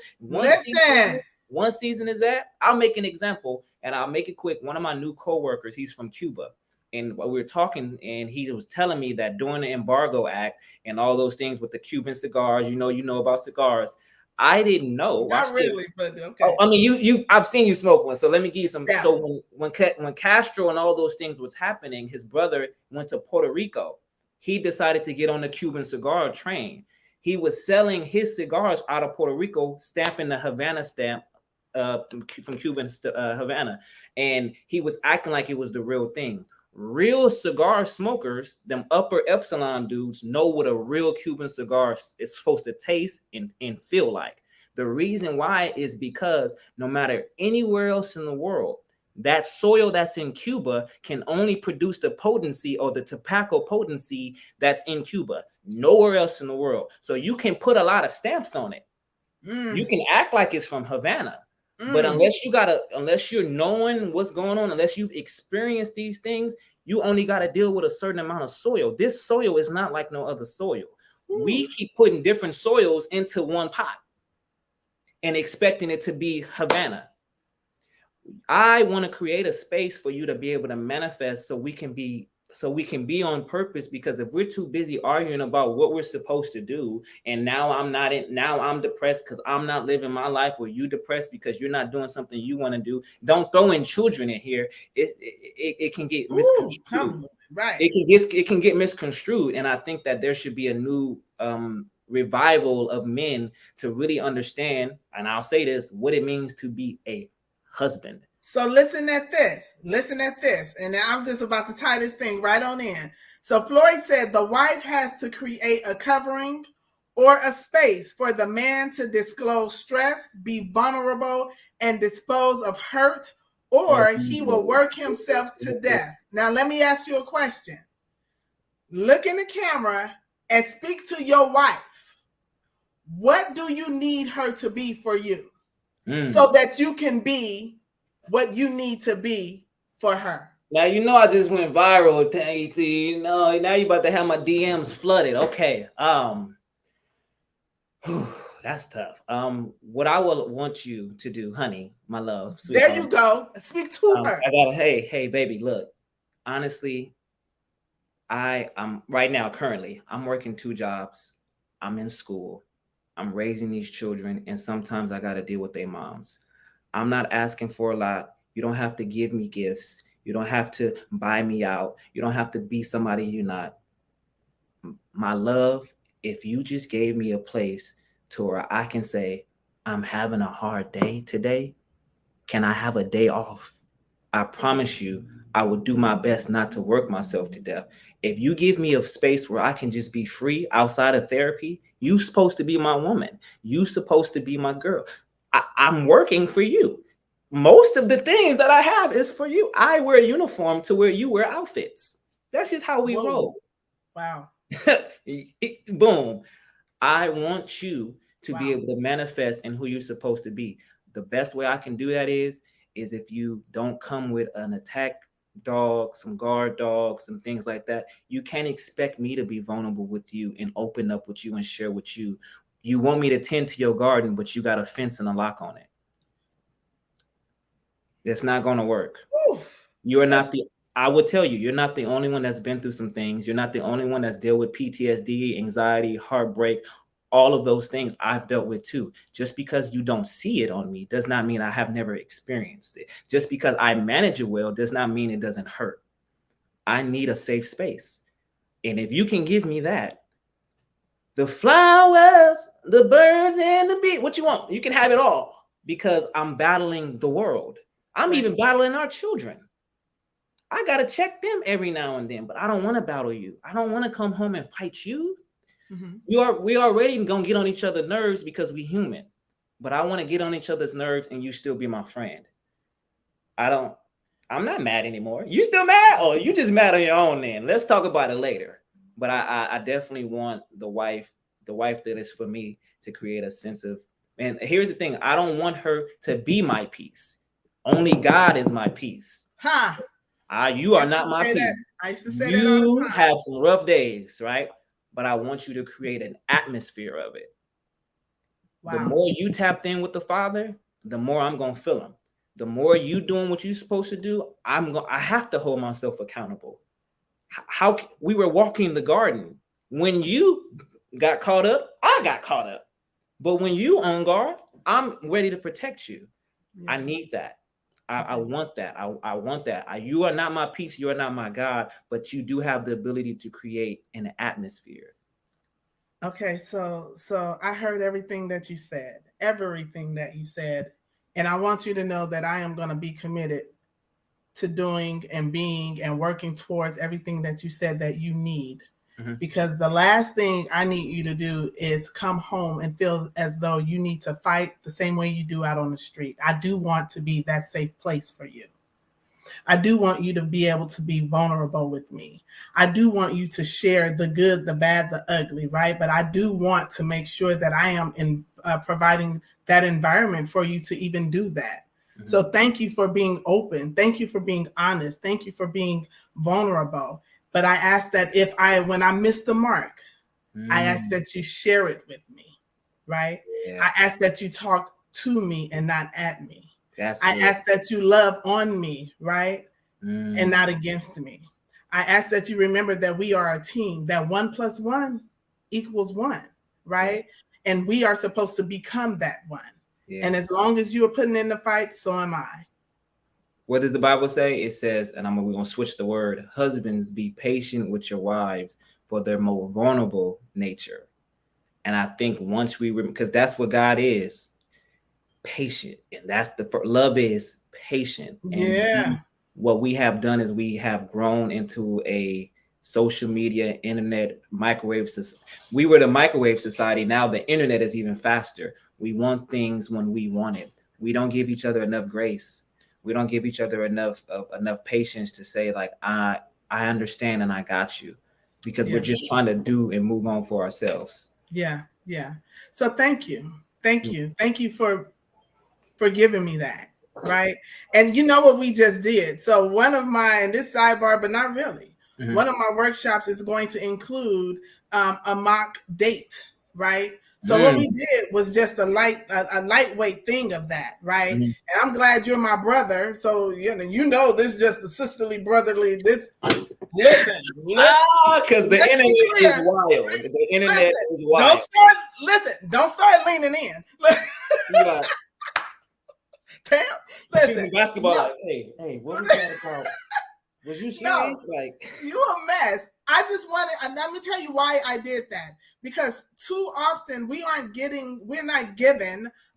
One season is that. I'll make an example and I'll make it quick. One of my new coworkers, he's from Cuba. And we were talking, and he was telling me that during the Embargo Act and all those things with the Cuban cigars, you know about cigars. I didn't know. Not really, but okay. Oh, I mean, I've seen you smoke one, so let me give you some. Yeah. So when Castro and all those things was happening, his brother went to Puerto Rico. He decided to get on the Cuban cigar train. He was selling his cigars out of Puerto Rico, stamping the Havana stamp from Cuban Havana, and he was acting like it was the real thing. real cigar smokers, them upper epsilon dudes, know what a real Cuban cigar is supposed to taste and feel like. The reason why is because no matter anywhere else in the world, that soil that's in Cuba can only produce the potency or the tobacco potency that's in Cuba, nowhere else in the world. So you can put a lot of stamps on it. You can act like it's from Havana, but unless you're knowing what's going on, unless you've experienced these things, you only got to deal with a certain amount of soil. This soil is not like no other soil. We keep putting different soils into one pot and expecting it to be Havana. I want to create a space for you to be able to manifest so we can be on purpose, because if we're too busy arguing about what we're supposed to do, and now I'm depressed because I'm not living my life, or you depressed because you're not doing something you want to do. Don't throw in children in here. It can get misconstrued. Right. It can get misconstrued. And I think that there should be a new revival of men to really understand, and I'll say this, what it means to be a husband. So listen at this. And I'm just about to tie this thing right on in. So Floyd said the wife has to create a covering or a space for the man to disclose stress, be vulnerable, and dispose of hurt, or he will work himself to death. Now, let me ask you a question. Look in the camera and speak to your wife. What do you need her to be for you so that you can be what you need to be for her? Now, I just went viral, now you about to have my DMs flooded. Okay. That's tough. What I will want you to do, honey, my love. There you go. Speak to her. Hey, baby, look, honestly, I'm right now, currently, I'm working 2 jobs. I'm in school. I'm raising these children, and sometimes I got to deal with their moms. I'm not asking for a lot. You don't have to give me gifts. You don't have to buy me out. You don't have to be somebody you're not. My love, if you just gave me a place to where I can say, I'm having a hard day today, can I have a day off? I promise you, I will do my best not to work myself to death. If you give me a space where I can just be free outside of therapy, you supposed to be my woman. You supposed to be my girl. I'm working for you. Most of the things that I have is for you. I wear a uniform to where you wear outfits. That's just how we roll. Wow. Boom. I want you to be able to manifest in who you're supposed to be. The best way I can do that is if you don't come with an attack dog, some guard dogs, some things like that. You can't expect me to be vulnerable with you and open up with you and share with you. You want me to tend to your garden, but you got a fence and a lock on it. It's not going to work. You are not I would tell you, you're not the only one that's been through some things. You're not the only one that's dealt with PTSD, anxiety, heartbreak, all of those things I've dealt with too. Just because you don't see it on me does not mean I have never experienced it. Just because I manage it well does not mean it doesn't hurt. I need a safe space. And if you can give me that, the flowers, the birds, and the bee, what you want, you can have it all, because I'm battling the world. I'm even battling our children. I got to check them every now and then, but I don't want to battle you. I don't want to come home and fight you. We already going to get on each other's nerves because we human, but I want to get on each other's nerves and you still be my friend. I'm not mad anymore. You still mad? Or you just mad on your own then? Let's talk about it later. But I definitely want the wife that is for me to create a sense of, and here's the thing, I don't want her to be my peace. Only God is my peace. You are not my peace. I used to say that all the time. You have some rough days, right? But I want you to create an atmosphere of it. The more you tapped in with the Father, the more I'm going to feel him. The more you doing what you're supposed to do, I have to hold myself accountable. How we were walking the garden. When you got caught up, I got caught up. But when you on guard, I'm ready to protect you. I need that. I want that. I want that. You are not my peace. You are not my God, but you do have the ability to create an atmosphere. Okay, so I heard everything that you said, and I want you to know that I am going to be committed to doing and being and working towards everything that you said that you need. Because the last thing I need you to do is come home and feel as though you need to fight the same way you do out on the street. I do want to be that safe place for you. I do want you to be able to be vulnerable with me. I do want you to share the good, the bad, the ugly, right? But I do want to make sure that I am in providing that environment for you to even do that. So thank you for being open. Thank you for being honest. Thank you for being vulnerable. But I ask that when I miss the mark, I ask that you share it with me, right? Yeah. I ask that you talk to me and not at me. I ask that you love on me, right? And not against me. I ask that you remember that we are a team, that 1 + 1 = 1, right? Yeah. And we are supposed to become that one. Yeah. And as long as you are putting in the fight, so am I. What does the Bible say? It says, and we're going to switch the word, husbands, be patient with your wives for their more vulnerable nature. And I think once because that's what God is, patient. And that's love is patient. And what we have done is we have grown into a social media, internet, microwave. We were the microwave society. Now the internet is even faster. We want things when we want it. We don't give each other enough grace. We don't give each other enough patience to say, like, I understand and I got you, because we're just trying to do and move on for ourselves. Yeah. So thank you. Thank you for giving me that. Right. And you know what we just did. So one of this sidebar, but not really. One of my workshops is going to include a mock date. Right. So what we did was just a lightweight thing of that, right? And I'm glad you're my brother. So you know this is just the sisterly, brotherly. Listen, because the internet is wild. The internet is wild. Don't start leaning in. Tam, listen. Basketball, like, hey, what was that about? Was you serious? No, you a mess. I just wanted, and let me tell you why I did that. Because too often we're not given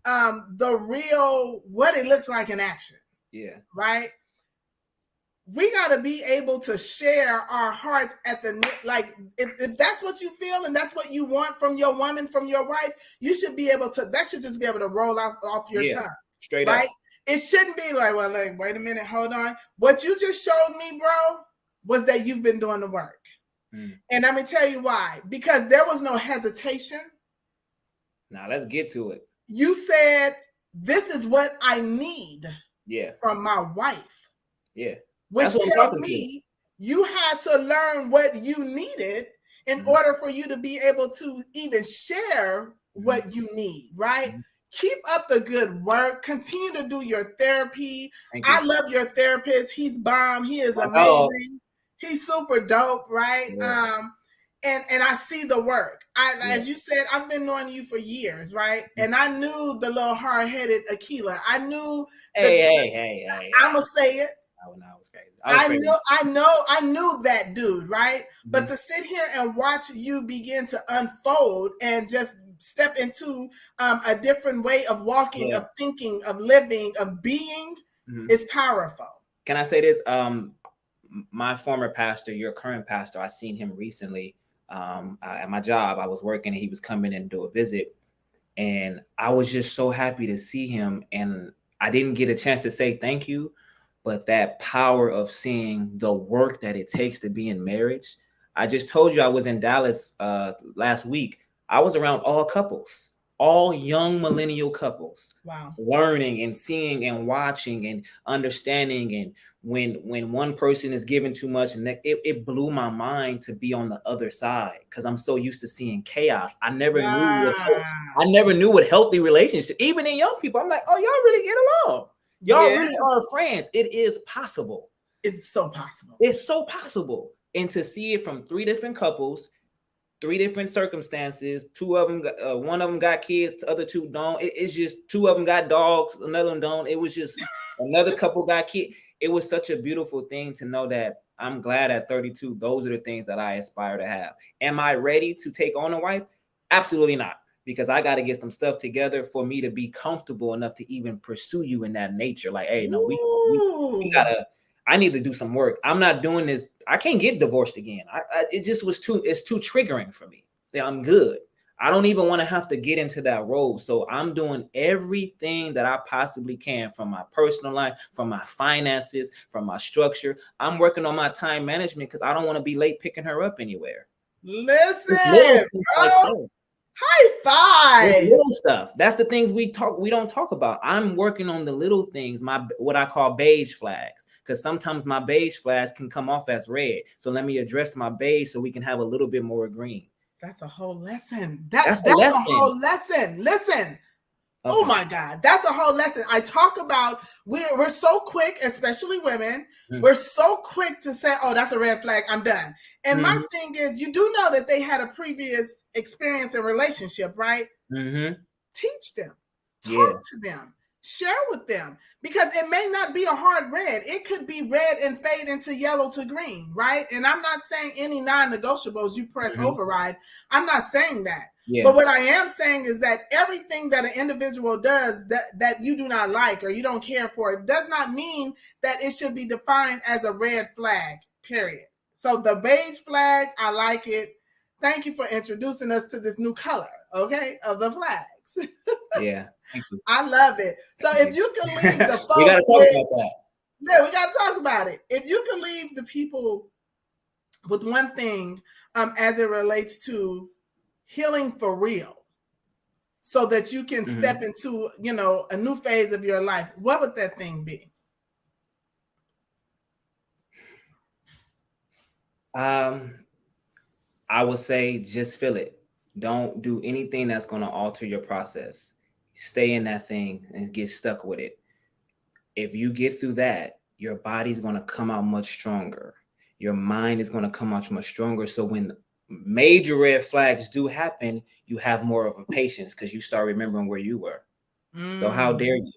the real, what it looks like in action. Yeah. Right? We got to be able to share our hearts at if that's what you feel and that's what you want from your woman, from your wife, you should be able to, that should just be able to roll off your tongue. Straight up. It shouldn't be like, wait a minute, hold on. What you just showed me, bro, was that you've been doing the work. And I'm going to tell you why. Because there was no hesitation. Now, let's get to it. You said, this is what I need from my wife. Yeah. Which tells me you had to learn what you needed in order for you to be able to even share what you need, right? Keep up the good work. Continue to do your therapy. I love your therapist. He's bomb. He is amazing. He's super dope, right? Yeah. And I see the work. As you said, I've been knowing you for years, right? And I knew the little hard-headed Aquila. I knew. Hey. I'm gonna say it. Oh, no, I was crazy. I knew that dude, right? But to sit here and watch you begin to unfold and just step into a different way of walking, of thinking, of living, of being is powerful. Can I say this? My former pastor, your current pastor, I seen him recently at my job. I was working and he was coming in to do a visit. And I was just so happy to see him. And I didn't get a chance to say thank you, but that power of seeing the work that it takes to be in marriage. I just told you I was in Dallas last week. I was around all couples, all young millennial couples. Wow. Learning and seeing and watching and understanding. And when one person is giving too much, and it blew my mind to be on the other side, because I'm so used to seeing chaos. I never knew what healthy relationship, even in young people. I'm like, oh, y'all really get along. Y'all really are friends. It is possible. It's so possible. It's so possible. And to see it from 3 different couples, 3 different circumstances, 2 of them, one of them got kids, the other 2 don't. It's just 2 of them got dogs, another one don't. It was just another couple got kids. It was such a beautiful thing to know that I'm glad at 32, those are the things that I aspire to have. Am I ready to take on a wife? Absolutely not. Because I got to get some stuff together for me to be comfortable enough to even pursue you in that nature. Like, hey, no, we gotta, I need to do some work. I'm not doing this. I can't get divorced again. It just was it's too triggering for me. I'm good. I don't even want to have to get into that role. So I'm doing everything that I possibly can, from my personal life, from my finances, from my structure. I'm working on my time management because I don't want to be late picking her up anywhere. Listen, bro. Like that. High five. Little stuff. That's the things we don't talk about. I'm working on the little things, what I call beige flags, because sometimes my beige flags can come off as red. So let me address my beige so we can have a little bit more green. That's a whole lesson. That's a whole lesson. Listen. Okay. Oh my God, that's a whole lesson. I talk about we're so quick, especially women. Mm-hmm. We're so quick to say, "Oh, that's a red flag. I'm done." And my thing is, you do know that they had a previous experience in relationship, right? Mm-hmm. Teach them, talk to them, share with them, because it may not be a hard red. It could be red and fade into yellow to green, right? And I'm not saying any non-negotiables you press override. I'm not saying that. Yeah. But what I am saying is that everything that an individual does that you do not like or you don't care for does not mean that it should be defined as a red flag, period. So the beige flag, I like it. Thank you for introducing us to this new color, okay, of the flags. Yeah. Thank you. I love it. So if you can leave the folks we got to talk about that. Yeah, we got to talk about it. If you can leave the people with one thing as it relates to healing for real, so that you can step into, a new phase of your life, what would that thing be? I would say just feel it. Don't do anything that's going to alter your process. Stay in that thing and get stuck with it. If you get through that, your body's going to come out much stronger. Your mind is going to come out much stronger. So when major red flags do happen, you have more of a patience because you start remembering where you were. So how dare you?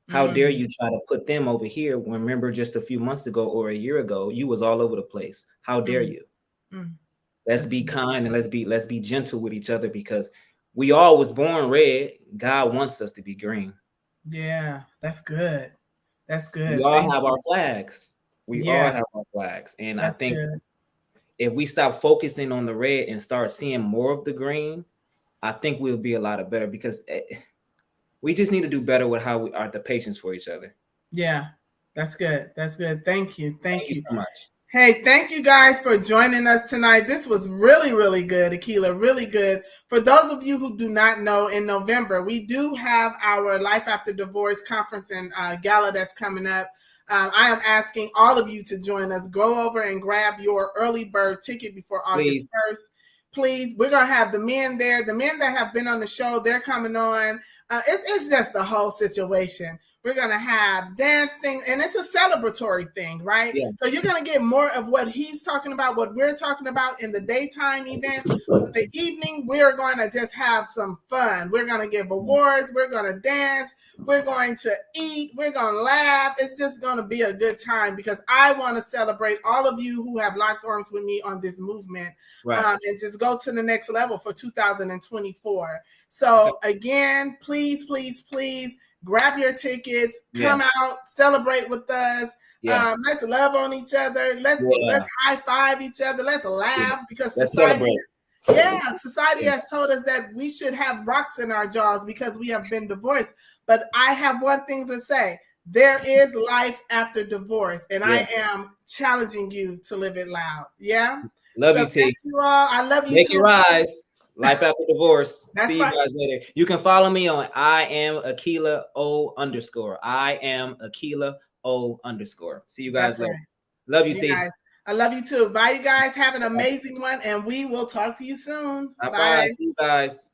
How dare you try to put them over here when, remember, just a few months ago or a year ago, you was all over the place. How dare you? Let's be kind and let's be gentle with each other, because we all was born red. God wants us to be green. Yeah, that's good. That's good. We all have our flags. We all have our flags. And I think if we stop focusing on the red and start seeing more of the green, I think we'll be a lot better, because we just need to do better with how we are the patience for each other. Yeah, that's good. That's good. Thank you. Thank you so much. Hey, thank you guys for joining us tonight. This was really, really good, Aquila, really good. For those of you who do not know, in November, we do have our Life After Divorce conference and gala that's coming up. I am asking all of you to join us. Go over and grab your early bird ticket before August 1st. Please, we're going to have the men there. The men that have been on the show, they're coming on. It's just the whole situation. We're going to have dancing, and it's a celebratory thing, right? Yeah. So you're going to get more of what he's talking about, what we're talking about in the daytime event. The evening, we're going to just have some fun. We're going to give awards. We're going to dance. We're going to eat. We're going to laugh. It's just going to be a good time, because I want to celebrate all of you who have locked arms with me on this movement, and just go to the next level for 2024. So again, please, please, please grab your tickets, come out, celebrate with us. Let's love on each other. Let's high five each other. Let's laugh, because society has told us that we should have rocks in our jaws because we have been divorced. But I have one thing to say. There is life after divorce, and I am challenging you to live it loud. Yeah? Love you, T. Thank you all. I love you, Make too. Your rise. Life After Divorce. See you guys later. You can follow me on I am Aquila O_. I am Aquila O_. See you guys later. Love you, T. Guys, I love you too. Bye, you guys. Have an amazing one, and we will talk to you soon. Bye. See you guys.